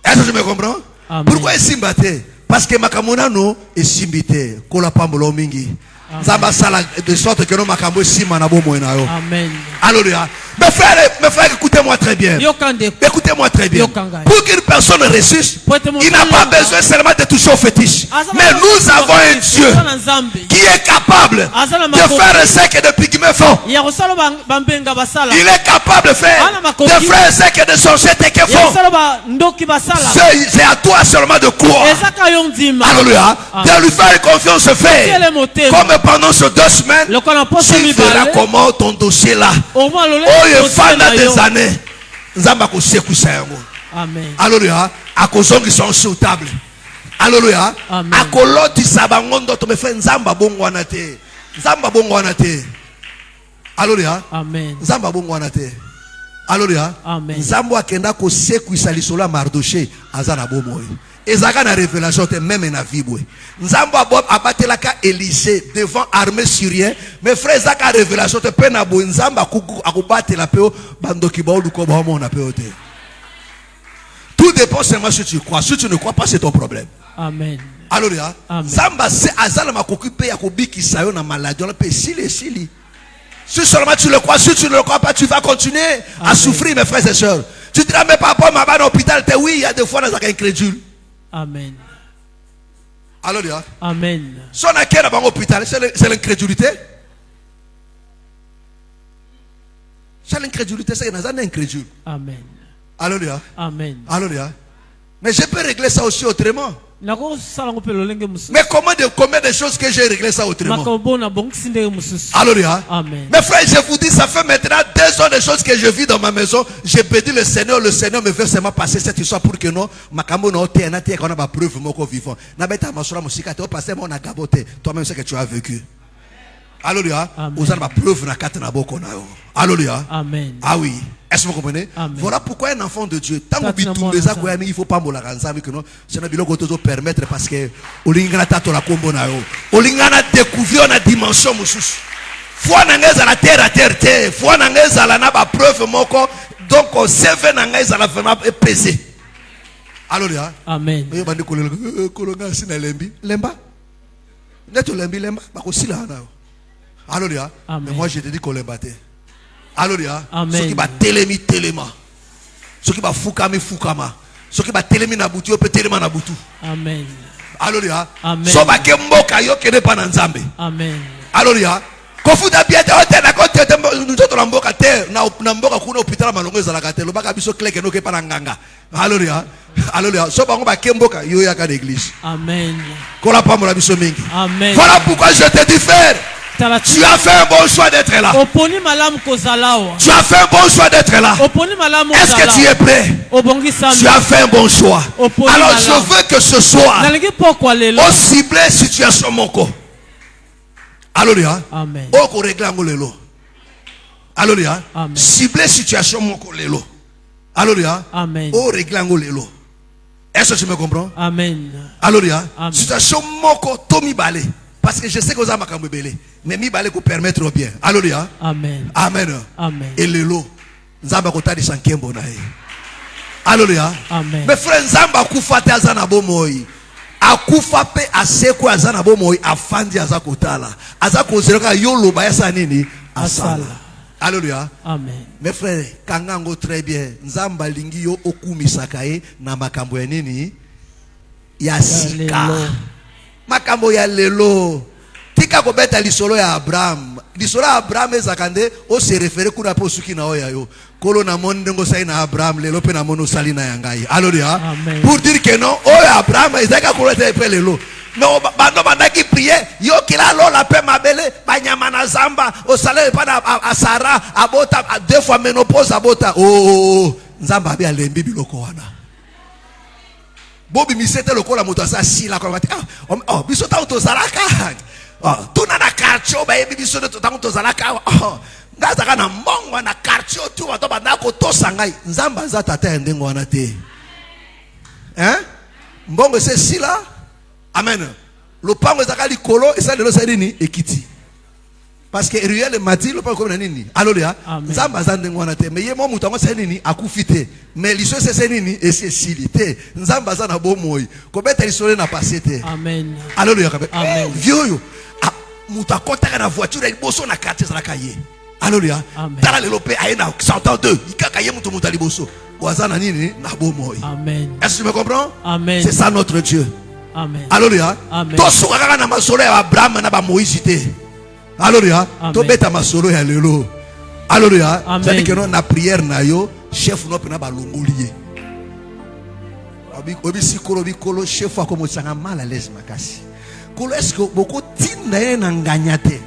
Est-ce que je me comprends? Amen. Pourquoi est si batté? Parce que makamona no est si bité. Kola pambolo mingi. Zamba sala de sorte que non makambo si manabo moenayo. Amen. Alléluia. Mes frères, écoutez-moi très bien. Écoutez-moi très bien. Pour qu'une personne réussisse, il n'a pas besoin seulement de toucher au fétiche. Mais nous avons un Dieu qui est capable de faire ce que des pygmées font. Il est capable de faire ce que des sorciers font. C'est à toi seulement de croire. Alléluia. De lui faire confiance fait. Comme pendant ces 2 semaines, tu verras comment ton dossier là. Des années. Amen. Alléluia. À cause qu'ils sont sur table. Alléluia. À cause de sabangondo to me fait nzamba bongwana te. Nzamba bongwana te. Alléluia. Amen. Nzamba bongwana te. Alléluia. Amen. Nzamba akenda ko sekwisa lisola Mardoché azana bomoy. Ezaka na révélation te même na vibwe. Nzambo abatelaka Élisée devant armée syrienne. Mes frères, ezaka révélation te pe na bo nzamba akubatela peo bandoki ba oluko ba mona peo te. Tout dépend seulement si tu crois. Si tu ne crois pas, c'est ton problème. Amen. Alléluia. Nzamba c'est azala makokupe ya kobikisa yo na maladie on peut sili. Si seulement tu le crois, si tu ne le crois pas, tu vas continuer à souffrir, mes frères et sœurs. Tu diras mais papa m'a pas dans l'hôpital, oui, il y a des fois dans un incrédule. Amen. Alléluia. Amen. Son accueil dans l'hôpital, c'est l'incrédulité. C'est l'incrédulité, c'est un incrédule. Amen. Alléluia. Amen. Alléluia. Mais je peux régler ça aussi autrement. Mais combien de choses que j'ai réglé ça autrement? Alléluia. Amen. Mes frères, je vous dis, ça fait maintenant 2 ans de choses que je vis dans ma maison. J'ai béni le Seigneur me fait seulement passer cette histoire pour que non, ma cambo n'a pas qu'on a pas preuve mon vivant. N'a pas ma soeur musique, tu as passé mon agaboté, toi-même ce que tu as vécu. Alléluia. Vous avez ma preuve na kata na boko na yo. Alléluia. Amen. Ah oui. Est-ce que vous comprenez? Amen. Voilà pourquoi un enfant de Dieu, tant que il faut pas mola ranzami que non, c'est un biloko to permettre parce que olingana tato la kombo na yo. Olingana découvrir na dimension mususu. Foi nangeza la terre à terre te, foi nangeza la na ba preuve moko, donc on save nangeza la vraiment pesé. Alléluia. Amen. Yo bandi kolonga sina lembi, lemba. Neto lembi lemba, ba ko sila na yo. Alléluia. Mais moi je te dis qu'on les battait. Alléluia. Amen. Ceux qui battent téléma. Ceux qui battent fukama. Ceux qui battent télémi na butu, peut téléma na butu. Amen. Alléluia. Amen. So ba kemboka yo kene pa na nzambe. Amen. Alléluia. Kofuta bien te na kote nous autres lamboka te na mboka kuna hôpital malongo za la kate lo baka biso clé que no ke pa nganga. Alléluia. Alléluia. So bango ba kemboka yo ya ka l'église. Amen. Kola pa mo la biso mingi. Amen. Voilà pourquoi je te dis frère. Tu as fait un bon choix d'être là. Tu as fait un bon choix d'être là. Est-ce que tu es prêt? Tu as fait un bon choix. Alors je veux que ce soir, au ciblé situation moko. Alléluia. Amen. Oko réglango lelo. Alléluia. Ciblé situation moko lelo. Alléluia. Amen. O réglango lelo. Est-ce que tu me comprends? Amen. Alléluia. Situation moko tomi balé. Parce que je sais que vous avez makambo belé. Mais mi balé pour permettre bien. Alléluia. Amen. Amen. Amen. Et lelo. Nzamba kotali sankembo na ye. Alléluia. Amen. Mes frères, nzamba kufate azana bomoi. Akufa pe aseko azana bomoi afandi azakotala. Azakozereka yolo bayasa nini asala. Alléluia. Amen. Mes frères, kangango très bien. Nzamba lingi yo okumisaka ye na makambo ya nini? Ya sika. Makambo ya lelo. Tika kobeta lisolo ya Abraham. Lisolo ya Abraham ezakande o se référer kuna po suki na oya yo. Kolo na monde ngo sai na Abraham lelo pe na mono sali na yangai. Alléluia. Pour dire que non, o Abraham ezaka koleta pe lelo. No bando bandaki prier yo kila lo la pe mabele banyama na zamba o sale pa na a Sarah abota deux fois ménopause abota. Oh nzamba abi alembi biloko wana. Bobi misete lokola moto asa sila kwa mati. Oh biso ta utozalaka. Tuna na karcho ba yebi biso de ta utozalaka. Ngazaka na mbongo na karcho tu wato bandako tosa ngai. Nzamba nza tata ndengo wana te. Hein? Mbongo se sila. Amen. Le pango ezaka likolo esa lelo sa nini ekiti. Parce que Riel mati le pango comme nini. Alléluia. Nzamba nza ndengo wana te. Mais ye mo mutango sa nini akufite. Mais liso se nini et c'est silité. Nzamba za na bomoi. Ko beta liso na pasete. Amen. Alléluia. Amen. Vieux yo. Mutakota na voiture liboso na quartier za la kaye. Alléluia. Tala lelo pe aena 102. Ikaka ye mutu mutali boso. Wazana nini na bomoi. Amen. Est-ce que tu me comprends? Amen. C'est ça notre Dieu. Amen. Alléluia. To sukaka na masolo ya Abraham na ba Moïse te. Alléluia. To beta masolo ya lelo. Alléluia. C'est-à-dire que non na prière na yo chef no pe na ba longolier. Obi sikolo bi kolo chef akomo tsanga mal à l'aise makasi. Kolo est-ce que beaucoup tinda na nganyate.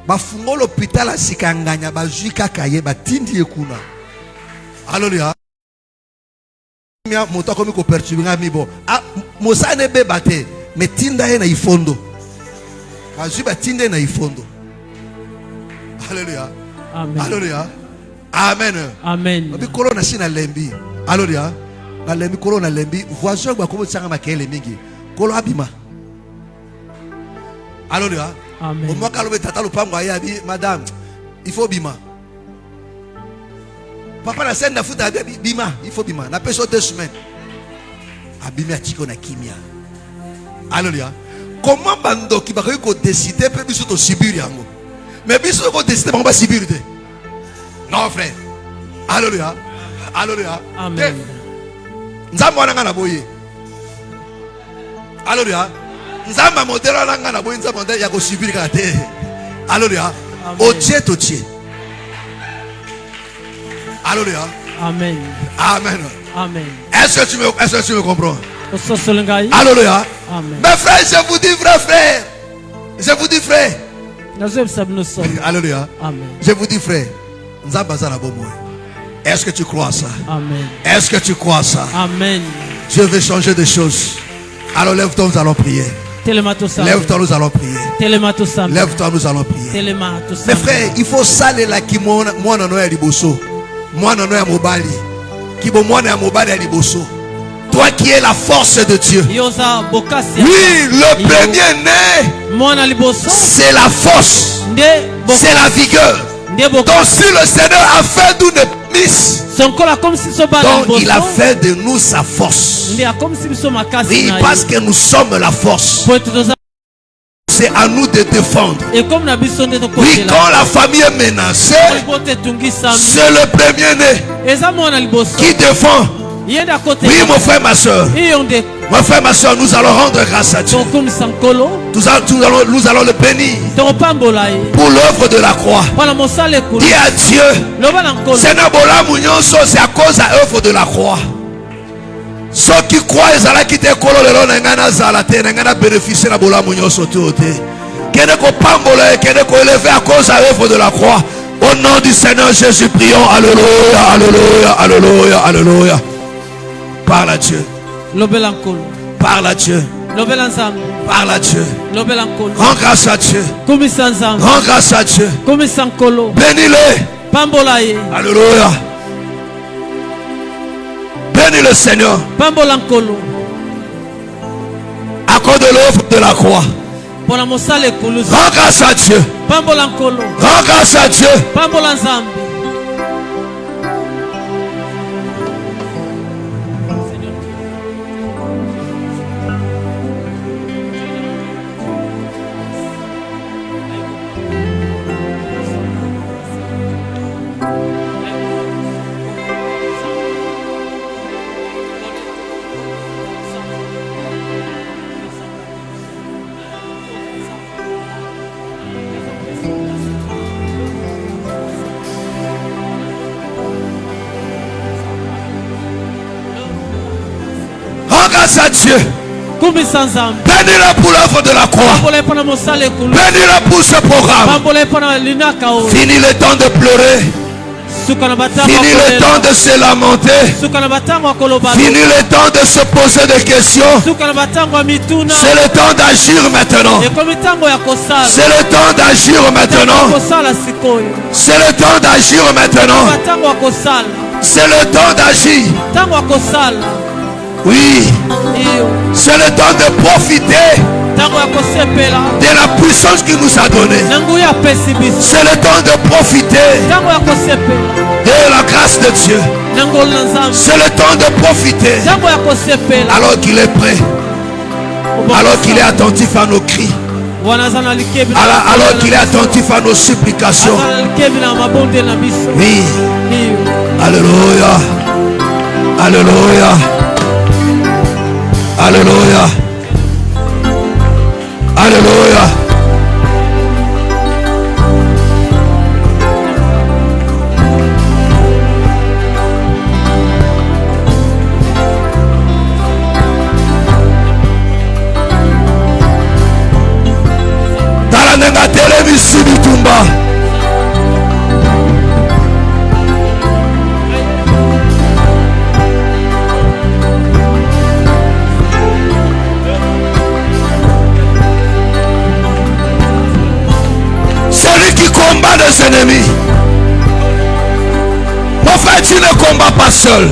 Ba fungo l'hôpital a sikanganya ba juika kaye ba tindi ekuna. Alléluia. Moto comme ko perturber ngami bo mosa ne be bate mais tinda na ifondo kazu ba tinda na ifondo. Alléluia. Amen. Alléluia. Amen. Amen. Obi kolo na sina lembi. Alléluia. Na lembi kolo na lembi voisin ba ko tsanga makele mingi kolo abima. Alléluia. Amen. O mwaka lo betata lo pango ayabi madame il faut bima. Papa na scène na futa bima, il faut bima. Na peso 2 semaines. Abimi atiko na kimia. Alléluia. Comment bando ki ba ko décider pe biso to subir yango. Mais biso ko décider ba subir te. Non frère. Alléluia. Alléluia. Amen. Nzamba wana na boye. Alléluia. Nzamba modèle na na boye nzamba modèle ya ko subir ka te. Alléluia. O Dieu to Dieu. Alléluia. Amen. Amen. Amen. Est-ce que tu me comprends? Alléluia. Amen. Mes frères, je vous dis frère. Je vous dis frère. Alléluia. Amen. Je vous dis frère. Est-ce que tu crois ça? Amen. Est-ce que tu crois ça? Amen. Je vais changer de choses. Alors lève-toi, nous allons prier. Lève-toi, nous allons prier. Lève-toi, nous allons prier. Mes frères, il faut saler la qui moi non liboso. Moi non ya mobali. Qui bon moi na mobali liboso. Toi qui es la force de Dieu. Oui, le premier-né, c'est la force, c'est la vigueur. Donc si le Seigneur a fait d'une miss, donc il a fait de nous sa force. Oui, parce que nous sommes la force. C'est à nous de défendre. Oui, quand la famille est menacée, c'est le premier-né qui défend. Oui, mon frère, ma soeur. Mon frère, ma soeur, nous allons rendre grâce à Dieu. Nous allons le bénir pour l'œuvre de la croix. Dis à Dieu, Seigneur, c'est à cause de l'œuvre de la croix. Ceux qui croient, ils allaient quitter Kololero, n'engana bénéficier de la bola munyoso tout. Keneko pambola, keneko élevé à cause de l'œuvre de la croix. Au nom du Seigneur Jésus, prions. Alléluia, alléluia, alléluia, alléluia. Parle à Dieu. Parle à Dieu. Parle à Dieu. Rends grâce à Dieu. Rends grâce à Dieu. Bénis-le. Alléluia. Bénis le Seigneur. À cause de l'œuvre de la croix. Rends grâce à Dieu. Rends grâce à Dieu. Grâce à Dieu. Bénis-le pour l'œuvre de la croix. Bénis-le pour ce programme. Fini le temps de pleurer. Fini le temps de se lamenter. Fini le temps de se poser des questions. C'est le temps d'agir maintenant. C'est le temps d'agir maintenant. C'est le temps d'agir maintenant. C'est le temps d'agir. Oui, c'est le temps de profiter de la puissance qu'il nous a donnée. C'est le temps de profiter de la grâce de Dieu. C'est le temps de profiter alors qu'il est prêt, alors qu'il est attentif à nos cris, alors qu'il est attentif à nos supplications. Oui, alléluia, alléluia. Alléluia. Alléluia. Talanenga televisi bitumba. Combat des ennemis. Mon frère, tu ne combats pas seul.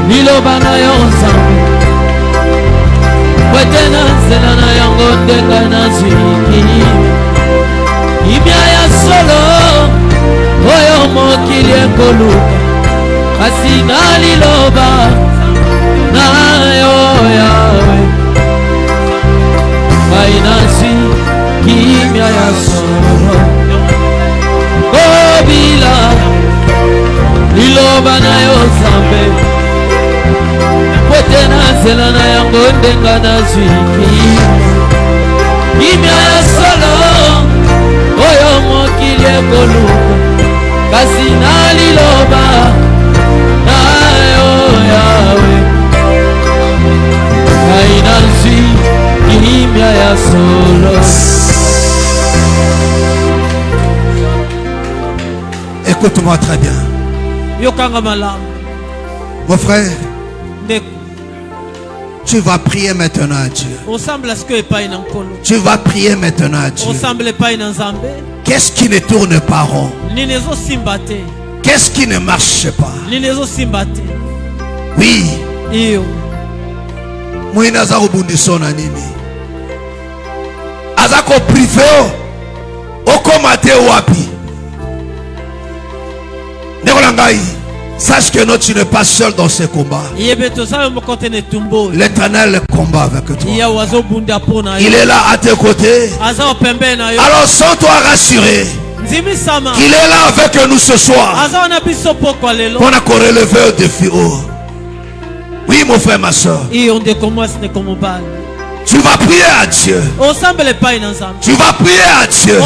Nilobana yonza Wetena zelana yango ndenga na zwiki Imya ya solo Oyo mokili ekoluka Kasi naliloba Na yo yawe Kaina zwiki Imya ya solo Obila Nilobana yonza Potena zelana yango ndenga na zwiki Imya ya solo Oyo mokili ekoluka Kasi naliloba Na yo yawe Kaina zwiki Imya ya solo. Écoute-moi très bien. Yokanga malam. Mon frère, Tu vas prier maintenant à Dieu. Tu vas prier maintenant à Dieu. Qu'est-ce qui ne tourne pas rond? Qu'est-ce qui ne marche pas? Oui. Mouina Zarubundisona nini. Azako privé okomate wapi. Nekolangai. Sache que non, tu n'es pas seul dans ce combat. L'Éternel combat avec toi. Il est là à tes côtés. Alors sens-toi rassuré qu'il est là avec nous ce soir. On a relevé au défi. Oui, mon frère, ma soeur. Tu vas prier à Dieu. Tu vas prier à Dieu.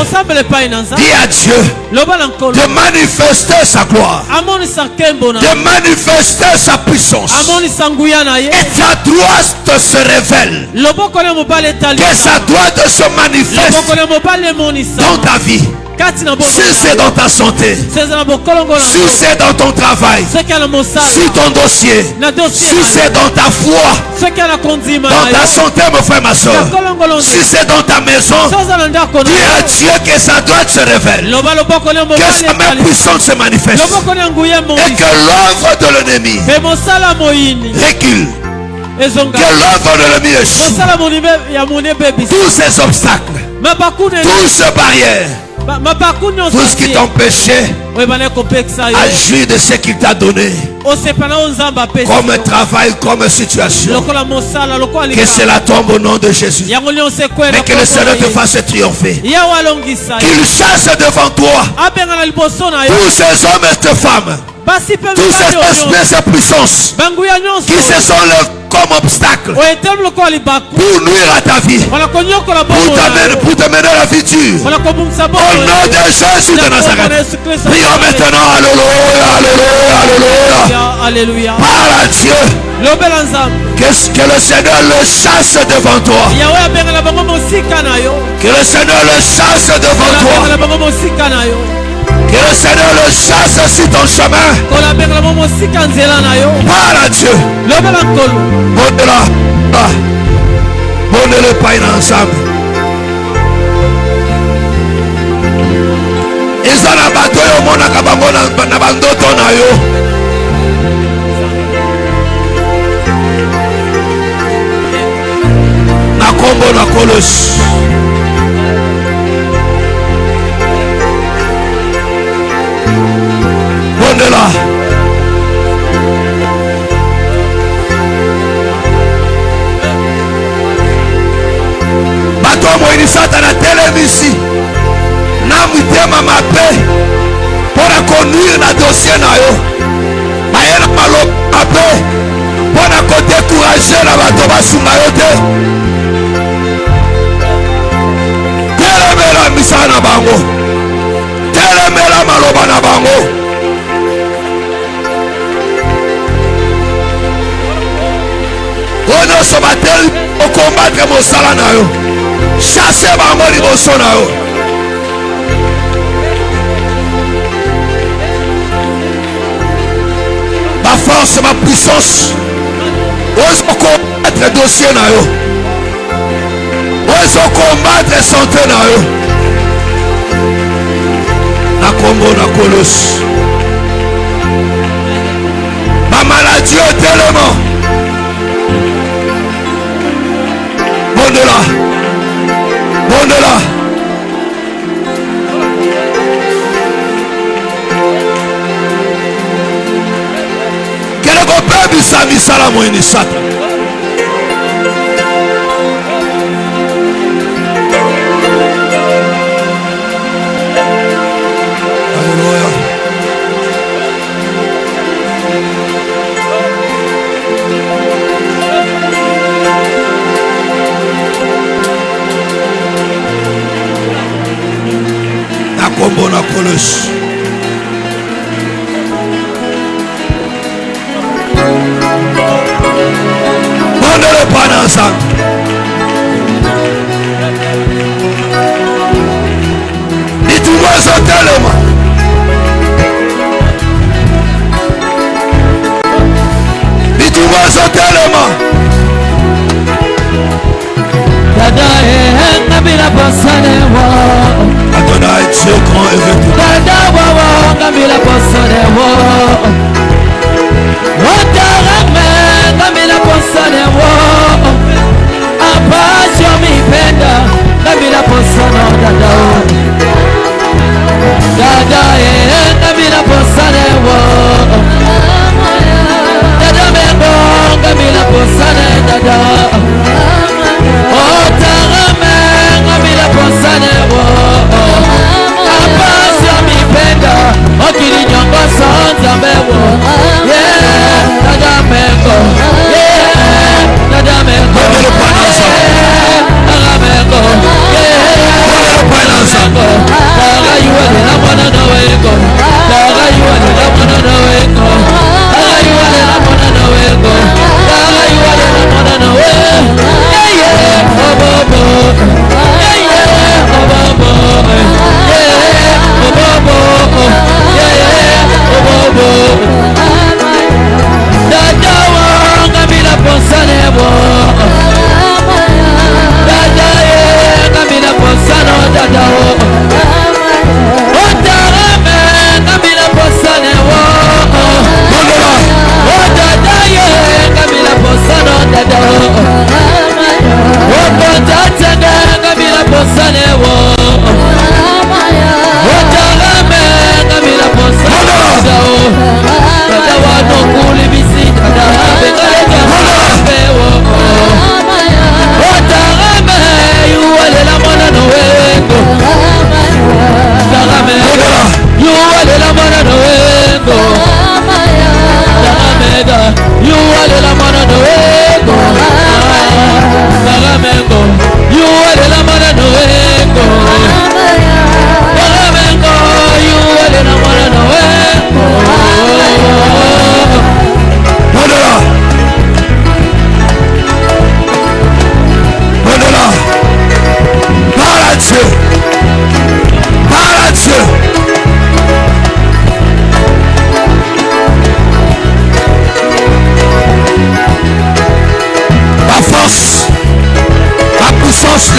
Dis à Dieu de manifester sa gloire, de manifester sa puissance. Et sa droite se révèle. Que sa droite se manifeste dans ta vie. Si c'est dans ta santé, si c'est dans ton travail, si ton dossier, si c'est dans ta foi, dans ta santé, mon frère, ma soeur, si c'est dans ta maison, dis à Dieu que sa droite se révèle, que sa main puissante se manifeste, et que l'œuvre de l'ennemi recule, que l'œuvre de l'ennemi échoue. Tous ces obstacles, toutes ces barrières, tout ce qui t'empêchait agir de ce qu'il t'a donné comme travail, comme situation, que cela tombe au nom de Jésus, mais que le Seigneur te fasse triompher, qu'il chasse devant toi tous ces hommes et ces femmes, tous ces esprits et ces puissances qui se sont levés comme obstacle pour nuire à ta vie, pour te mener la vie dure. Au nom de Jésus de Nazareth, prions maintenant. Alléluia, alléluia, alléluia. Parle à Dieu. Que le Seigneur le chasse devant toi. Que le Seigneur le chasse devant toi. Que le Seigneur le chasse sur ton chemin. Parle à Dieu. Bonne le pain ensemble. Ezana bato yo mona kabango na bandoto na yo. Na kombo na kolos. Bonela. Bato mo inisata na télévision. Na mutema mabe pour conduire na dossier na yo. Bayela malo mabe pour décourager na bato basunga yo te. Telemela misana bango. Telemela maloba na bango. Ono sobatel o combattre mosala na yo. Chasser bango liboso na yo. Ma force, ma puissance, ose combattre dossier na yo, ose combattre santé na yo. Na kombo na kolos. Ma maladie au tellement. Bonde-la. Bonde-la. Sami salamo ini sata. Hallelujah. Na kombo na kolos. Le pan ensemble. Et tout le monde tellement. Et tout le monde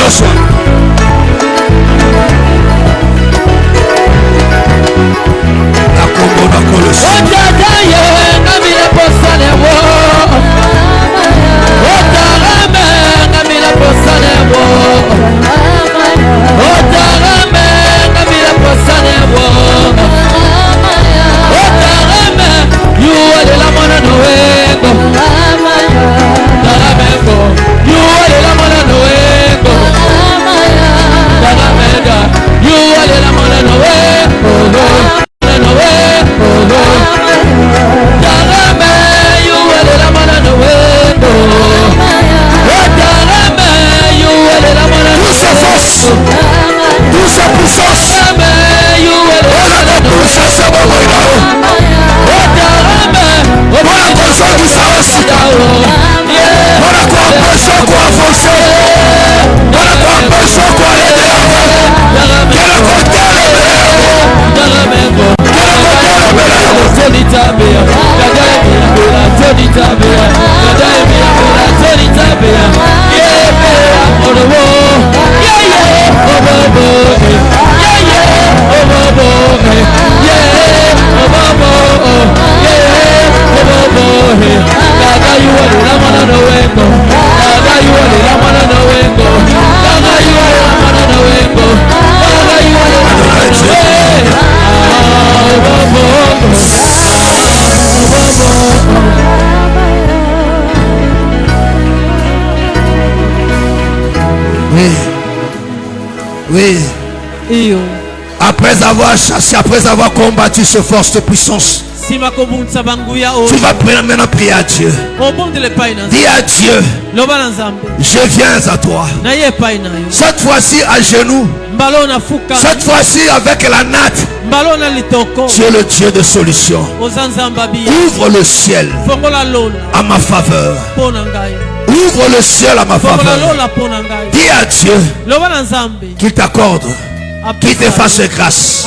reçois. La combo, la colo. Oui. Après avoir chassé, après avoir combattu ce force de puissance, tu vas maintenant prier à Dieu. Dis à Dieu, je viens à toi. Cette fois-ci à genoux. Cette fois-ci avec la natte. Tu es le Dieu de solution. Ouvre le ciel à ma faveur. Ouvre le ciel à ma faveur. Dis à Dieu qu'il t'accorde, qu'il te fasse grâce.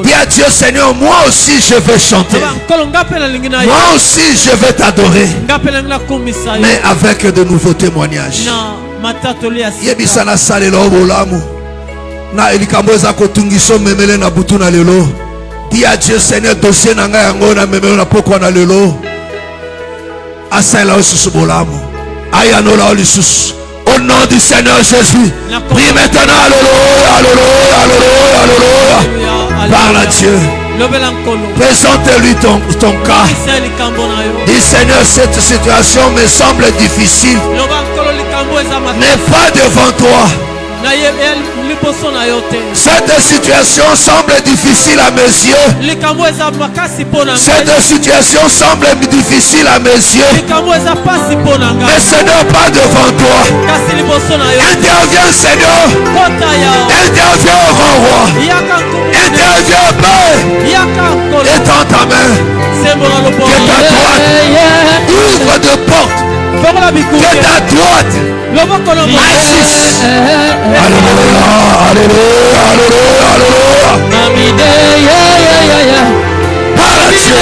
Dis à Dieu, Seigneur, moi aussi je veux chanter. Moi aussi je veux t'adorer. Mais avec de nouveaux témoignages. Yebisana salelo bolamu. Na elikambo za kotungiso memele na butu na lelo. Dis à Dieu, Seigneur, dossier na nga yango na memele na pokwa na lelo. Asala osusu bolamu. Ayanola lisusu. Au nom du Seigneur Jésus. Prie maintenant. Alléluia, alléluia, alléluia, alléluia. Parle à Dieu. Présente-lui ton cas. Dis, Seigneur, cette situation me semble difficile. N'est pas devant toi. Cette situation semble difficile à mes yeux. Cette situation semble difficile à mes yeux. Mais ce n'est pas devant toi. Interviens, Seigneur. Interviens, grand roi. Interviens, Père. Étends ta main. Que ta droite ouvre de portes. Que ta droite agisse. Alléluia, alléluia, alléluia, alléluia. Parle à Dieu.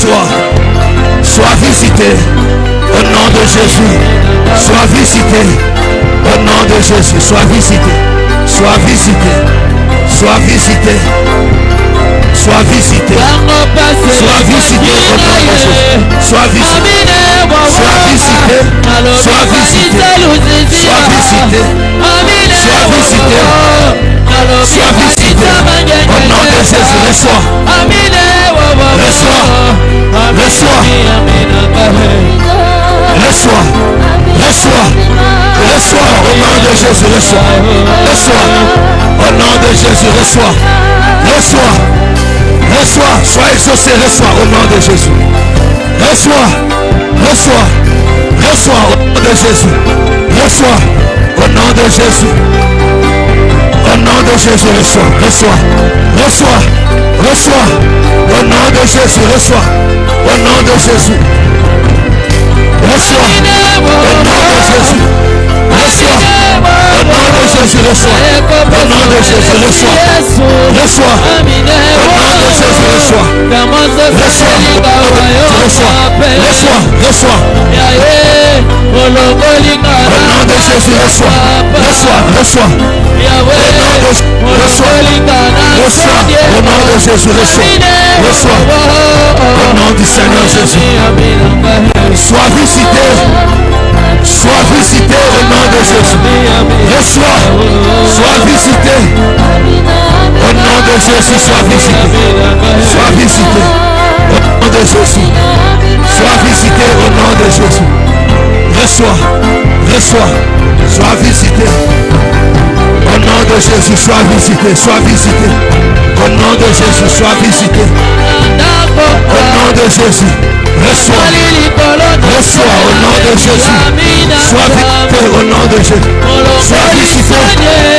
reçois. Sois visité au nom de Jésus. Sois visité au nom de Jésus. Sois visité. Sois visité. Sois visité. Sois visité. Sois visité au nom de Jésus. Sois visité. Sois visité. Sois visité. Sois visité. Sois visité. Sois visité. Au nom de Jésus, reçois. Reçois. Reçois. Reçois. Reçois. Reçois. Au nom de Jésus, reçois. Reçois. Au nom de Jésus, reçois. Reçois. Reçois. Sois exaucé. Reçois au nom de Jésus. Reçois. Reçois. Reçois au nom de Jésus. Reçois. Au nom de Jésus. Au nom de Jésus, reçois. Reçois. Reçois. Reçois. Au nom de Jésus, reçois. Au nom de Jésus. Reçois. Au nom de Jésus. Reçois. Au nom de Jésus, reçois. Au nom de Jésus, reçois. Reçois. Au nom de Jésus, reçois. Reçois. Reçois. Reçois. Reçois. Au nom de Jésus, reçois. Reçois. Reçois. Reçois. Reçois. Au nom de Jésus, reçois. Reçois. Au nom du Seigneur Jésus. Sois visité. Sois visité au nom de Jésus. Reçois. Sois visité. Au nom de Jésus, sois visité. Sois visité. Au nom de Jésus. Sois visité au nom de Jésus. Reçois. Reçois. Sois visité. Au nom de Jésus, sois visité. Sois visité. Au nom de Jésus, sois visité. Au nom de Jésus. Reçois. Reçois au nom de Jésus. Sois visité au nom de Jésus. Sois visité.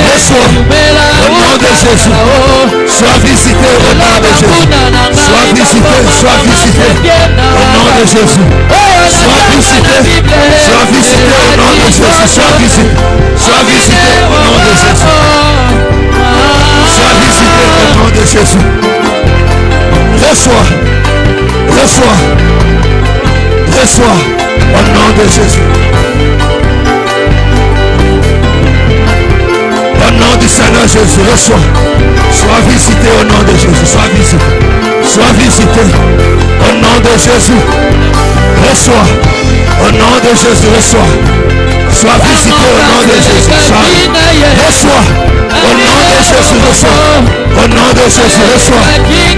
Reçois au nom de Jésus. Sois visité au nom de Jésus. Sois visité. Sois visité au nom de Jésus. Sois visité. Sois visité au nom de Jésus. Sois visité. Sois visité au nom de Jésus. Sois visité au nom de Jésus. Reçois. Reçois. Reçois au nom de Jésus. Au nom du Seigneur Jésus, reçois. Sois visité au nom de Jésus. Sois visité. Sois visité au nom de Jésus. Reçois. Au nom de Jésus, reçois. Sois visité au nom de Jésus. Reçois. Au nom de Jésus, reçois. Au nom de Jésus, reçois.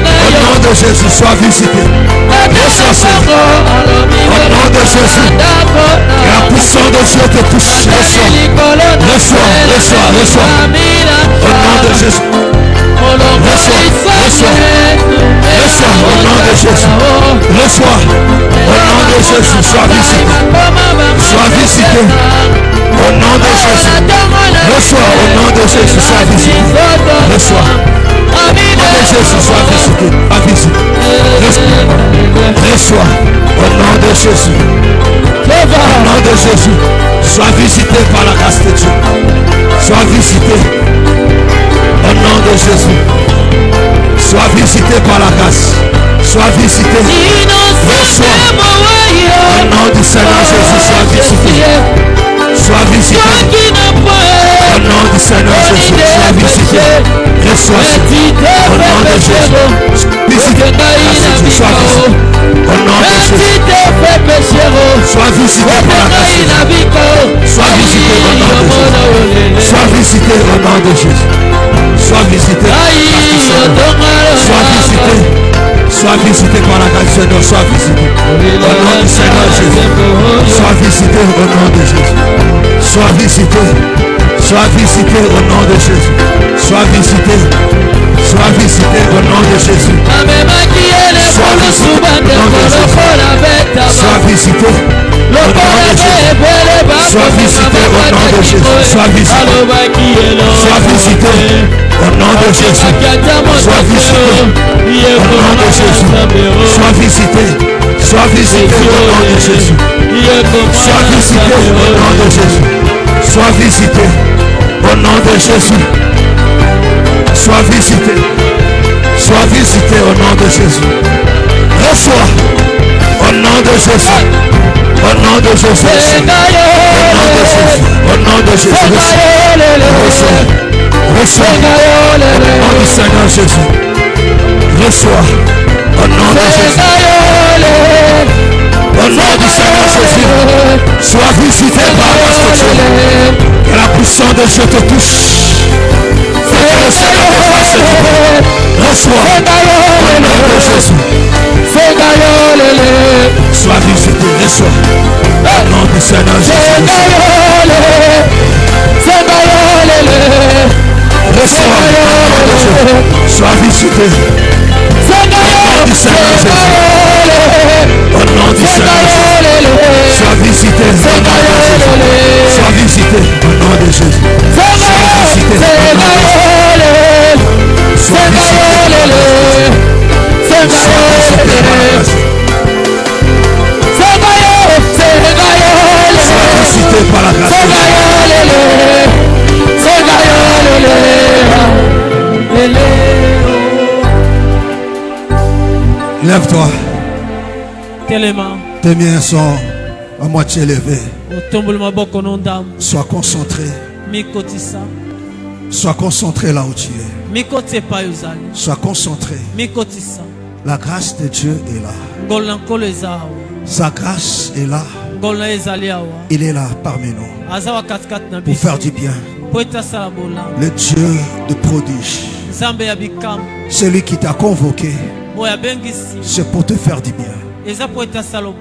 Au nom de Jésus, sois visité. Reçois, Seigneur. Au nom de Jésus. Et la puissance de Dieu te touche. Reçois. Reçois. Reçois. Reçois. Au nom de Jésus. Reçois. Reçois. Reçois. Au nom de Jésus. Reçois. Au nom de Jésus, sois visité. Sois visité. Au nom de Jésus. Reçois. Au nom de Jésus, sois visité. Reçois. Au nom de Jésus, sois visité. Sois visité. Reçois. Au nom de Jésus. Au nom de Jésus. Sois visité par la grâce de Dieu. Sois visité. Au nom de Jésus. Sois visité par la grâce. Sois visité. Reçois. Au nom du Seigneur Jésus, sois visité. Sois visité. Au nom du Seigneur Jésus, sois visité. Reçois. Au nom de Jésus. Visité. Sois visité. Au nom de Jésus. Sois visité par la grâce. Sois visité au nom de Jésus. Sois visité au nom de Jésus. Sois visité. Sois visité. Sois visité par la grâce du Seigneur. Sois visité. Au nom du Seigneur Jésus. Sois visité au nom de Jésus. Sois visité. Sois visité au nom de Jésus. Sois visité. Sois visité au nom de Jésus. Sois visité au nom de Jésus. Sois visité au nom de Jésus. Sois visité au nom de Jésus. Sois visité. Sois visité au nom de Jésus. Sois visité au nom de Jésus. Sois visité. Sois visité au nom de Jésus. Sois visité au nom de Jésus. Sois visité au nom de Jésus. Sois visité. Sois visité au nom de Jésus. Reçois. Jésus. Au nom de Jésus. Au nom de Jésus. Reçois. Au nom du Seigneur Jésus. Reçois. Au nom de Jésus. Au nom du Seigneur Jésus. Sois visité par notre Dieu. Que la puissance de Dieu te touche. Que le Seigneur te fasse du bien. Reçois. Au nom de Jésus. Sois visité. Reçois. Au nom du Seigneur Jésus. Reçois. Sois visité. Au nom du Seigneur Jésus. Au nom du Seigneur Jésus. Sois visité. Sois visité. Au nom de Jésus. Sois visité. Sois visité par la grâce. Lève-toi. Tes mains sont à moitié levées. Sois concentré. Sois concentré là où tu es. Sois concentré. La grâce de Dieu est là. Sa grâce est là. Il est là parmi nous pour faire du bien. Le Dieu de prodige, celui qui t'a convoqué, c'est pour te faire du bien.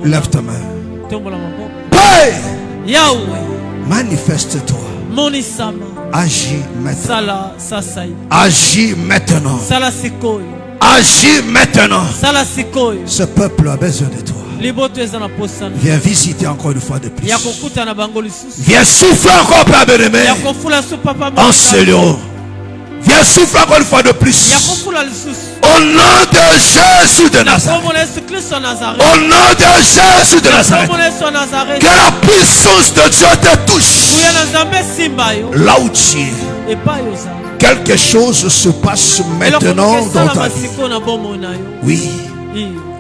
Lève ta main. Manifeste-toi. Agis maintenant. Agis maintenant. Agis maintenant. Ce peuple a besoin de toi. Viens visiter encore une fois de plus. Viens souffler encore, Père bien-aimé, en ce lieu. Viens souffler encore une fois de plus. Au nom de Jésus de Nazareth. Au nom de Jésus de Nazareth. Que la puissance de Dieu te touche. Là où tu es. Quelque chose se passe maintenant dans ta vie. Oui.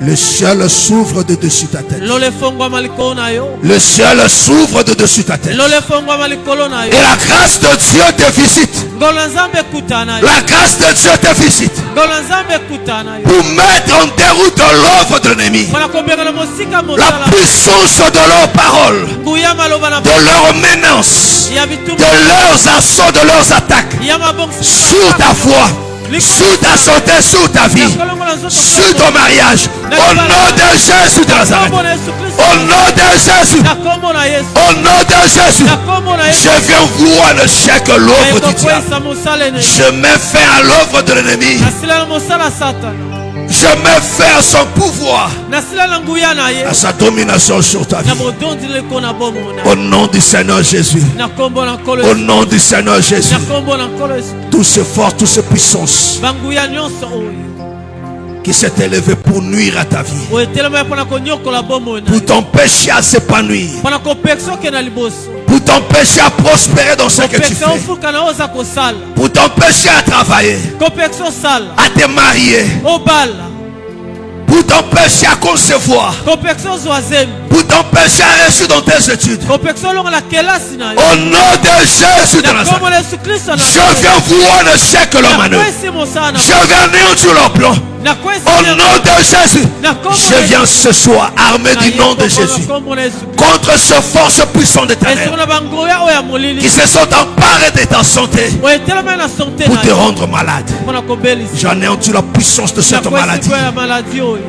Le ciel s'ouvre de dessus ta tête. Le ciel s'ouvre de dessus ta tête. Et la grâce de Dieu te visite. La grâce de Dieu te visite. Pour mettre en déroute l'œuvre de l'ennemi. La puissance de leurs paroles, de leurs menaces, de leurs assauts, de leurs attaques sur ta foi, sur ta santé, sur ta vie, sur ton mariage. Au nom de Jésus de Nazareth. Au nom de Jésus. Au nom de Jésus. Je viens voir le chèque, l'œuvre du diable. Je mets fin à l'œuvre de l'ennemi. Je mets fin à son pouvoir, à sa domination sur ta vie. Au nom du Seigneur Jésus. Au nom du Seigneur Jésus. Tout ce fort, toute cette puissance qui s'est élevé pour nuire à ta vie, pour t'empêcher à s'épanouir, pour t'empêcher à prospérer dans ce que tu fais, pour t'empêcher à travailler, à te marier, pour t'empêcher à concevoir, pour t'empêcher à réussir dans tes études. Au nom de Jésus de Nazareth, je viens voir le chèque leur manœuvre. Je viens anéantir leur plan. Au nom de Jésus, je viens ce soir armé du nom de Jésus contre ce force puissant de ténèbres qui se sont emparés de ta santé pour te rendre malade. J'anéantis la puissance de cette maladie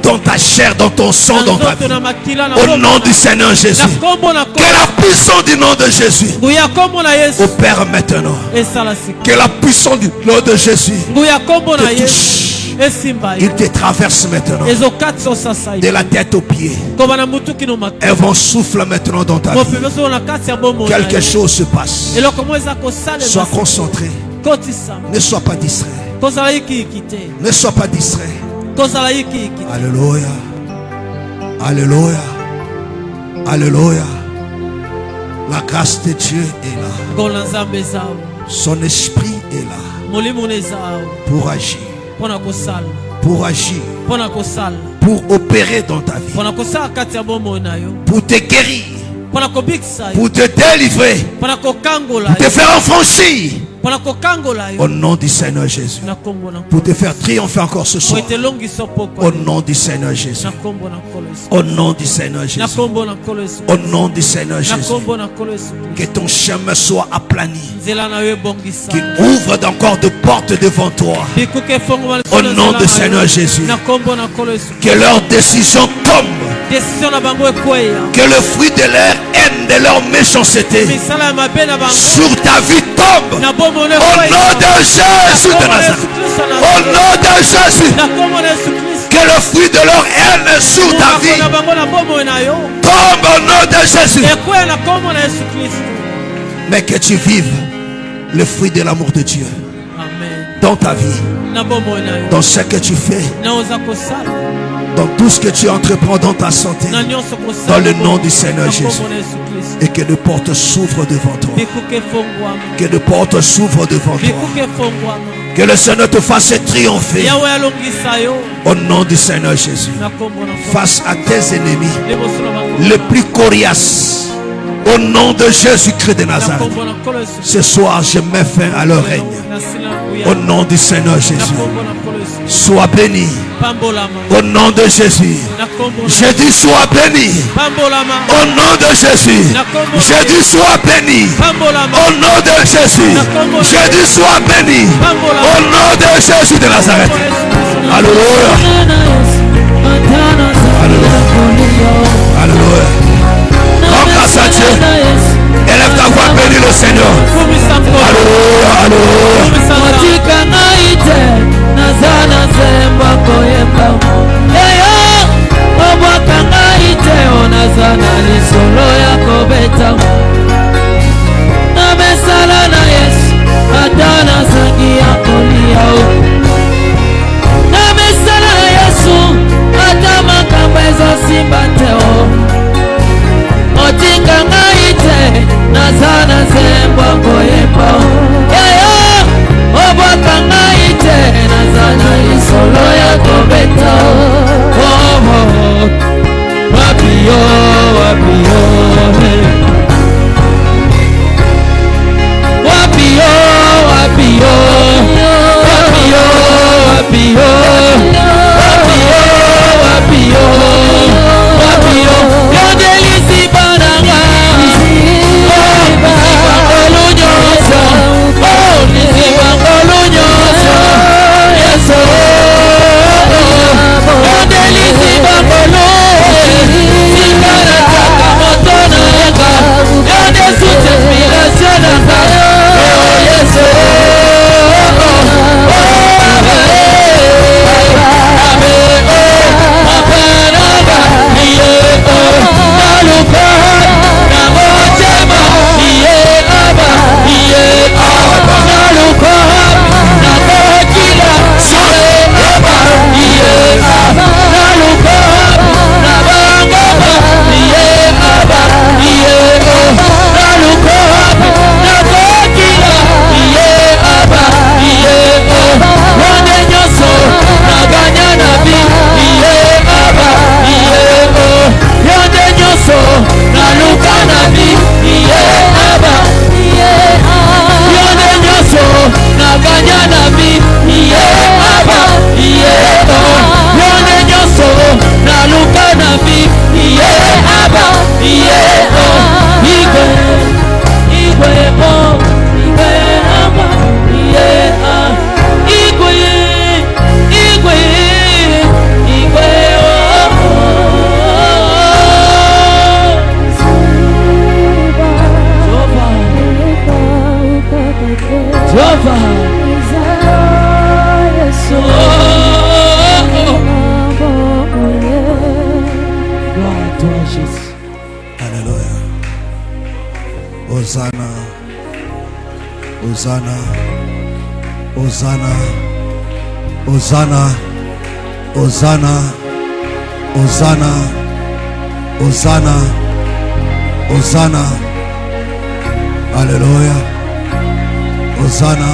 dans ta chair, dans ton sang, dans ta vie. Au nom du Seigneur Jésus, que la puissance du nom de Jésus opère maintenant. Que la puissance du nom de Jésus te touche. Il te traverse maintenant de la tête aux pieds. Elles vont souffler maintenant dans ta vie. Quelque chose se passe. Sois concentré. Ne sois pas distrait. Ne sois pas distrait. Alléluia. Alléluia. Alléluia. La grâce de Dieu est là. Son esprit est là pour agir. Pour agir. pour opérer dans ta vie, pour te guérir, pour te délivrer, pour te faire affranchir. Au nom du Seigneur Jésus. Pour te faire triompher encore ce soir. Au nom du Seigneur Jésus. Au nom du Seigneur Jésus. Au nom du Seigneur Jésus. Que ton chemin soit aplani. Qu'il ouvre encore de portes devant toi. Au nom du Seigneur Jésus. Que leurs décisions tombent. Que le fruit de leur haine, de leur méchanceté sur ta vie tombe. Au nom de Jésus de Nazareth. Au nom de Jésus. Que le fruit de leur haine sur ta vie tombe au nom de Jésus. Mais que tu vives le fruit de l'amour de Dieu dans ta vie, dans ce que tu fais, dans tout ce que tu entreprends dans ta santé, dans le nom du Seigneur Jésus. Et que les portes s'ouvrent devant toi. Que les portes s'ouvrent devant toi. Que le Seigneur te fasse triompher. Au nom du Seigneur Jésus. Face à tes ennemis les plus coriaces. Au nom de Jésus-Christ de Nazareth. Ce soir, je mets fin à leur règne. Au nom du Seigneur Jésus. Sois béni. Au nom de Jésus. Je dis sois béni. Au nom de Jésus. Je dis sois béni. Au nom de Jésus. Je dis sois béni. Au nom de Jésus de Nazareth. Alléluia. Alléluia. Alléluia. Rends grâce à Dieu. Élève ta voix, bénis le Seigneur. Alléluia, alléluia. Otinga ngaite nazana zemba koyemba yayo obaka ngaite nazana isolo ya kobeta wapio wapio wapio wapio wapio wapio wapio wapio yodelisi bananga olunyoso olisi bangolunyoso yeso yodelisi bangolo sikana taka motona yaka yodesute milasionaka yeso Hosanna, Hosanna, Hosanna, Hosanna, Hosanna, Hosanna, Hosanna, Hosanna, Alléluia, Hosanna,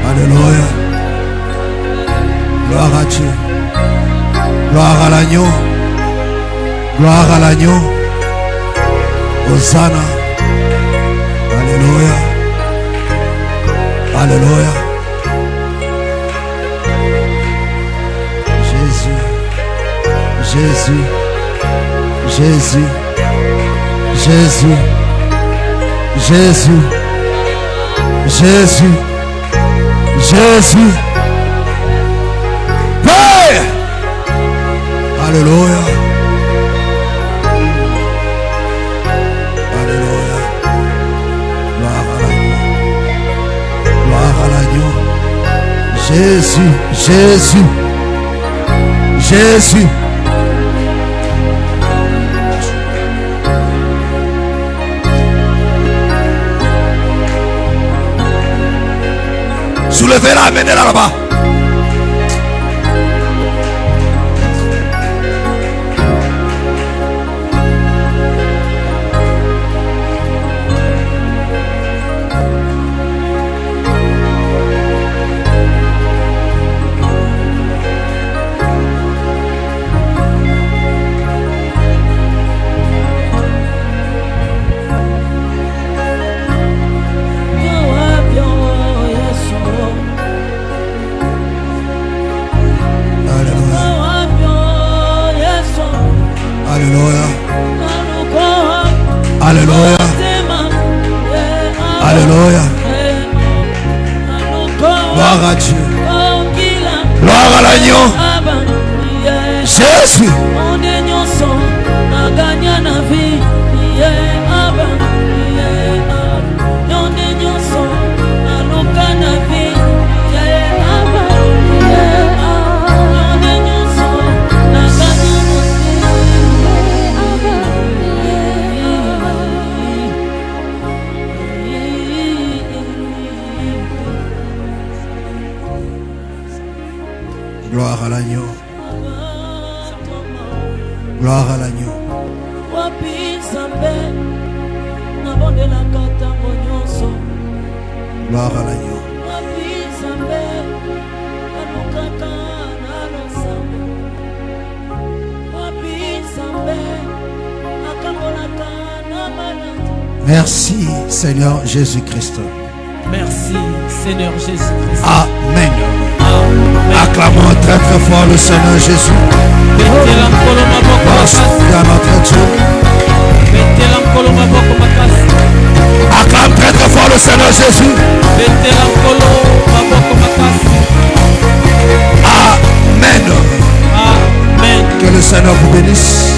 Alléluia, gloire à Dieu. Gloire à l'agneau. Gloire à l'agneau. Hosanna. Alléluia. Alléluia. Jésus. Jésus. Jésus. Jésus. Jésus. Jésus. Jésus. Hey! Alléluia. Alléluia. Gloire à l'agneau. Gloire à l'agneau. Jésus. Jésus. Jésus. Soulevez-la, amenez-la là-bas. Alléluia. Alléluia. Gloire à Dieu. Gloire à l'agneau. Jésus. Gloire à l'agneau. Gloire à l'agneau. Gloire à l'agneau. Merci Seigneur Jésus-Christ. Merci Seigneur Jésus-Christ. Amen. Amen. Acclamons très très fort le Seigneur Jésus. Dans notre Dieu. Acclame très très fort le Seigneur Jésus. Amen. Amen. Que le Seigneur vous bénisse.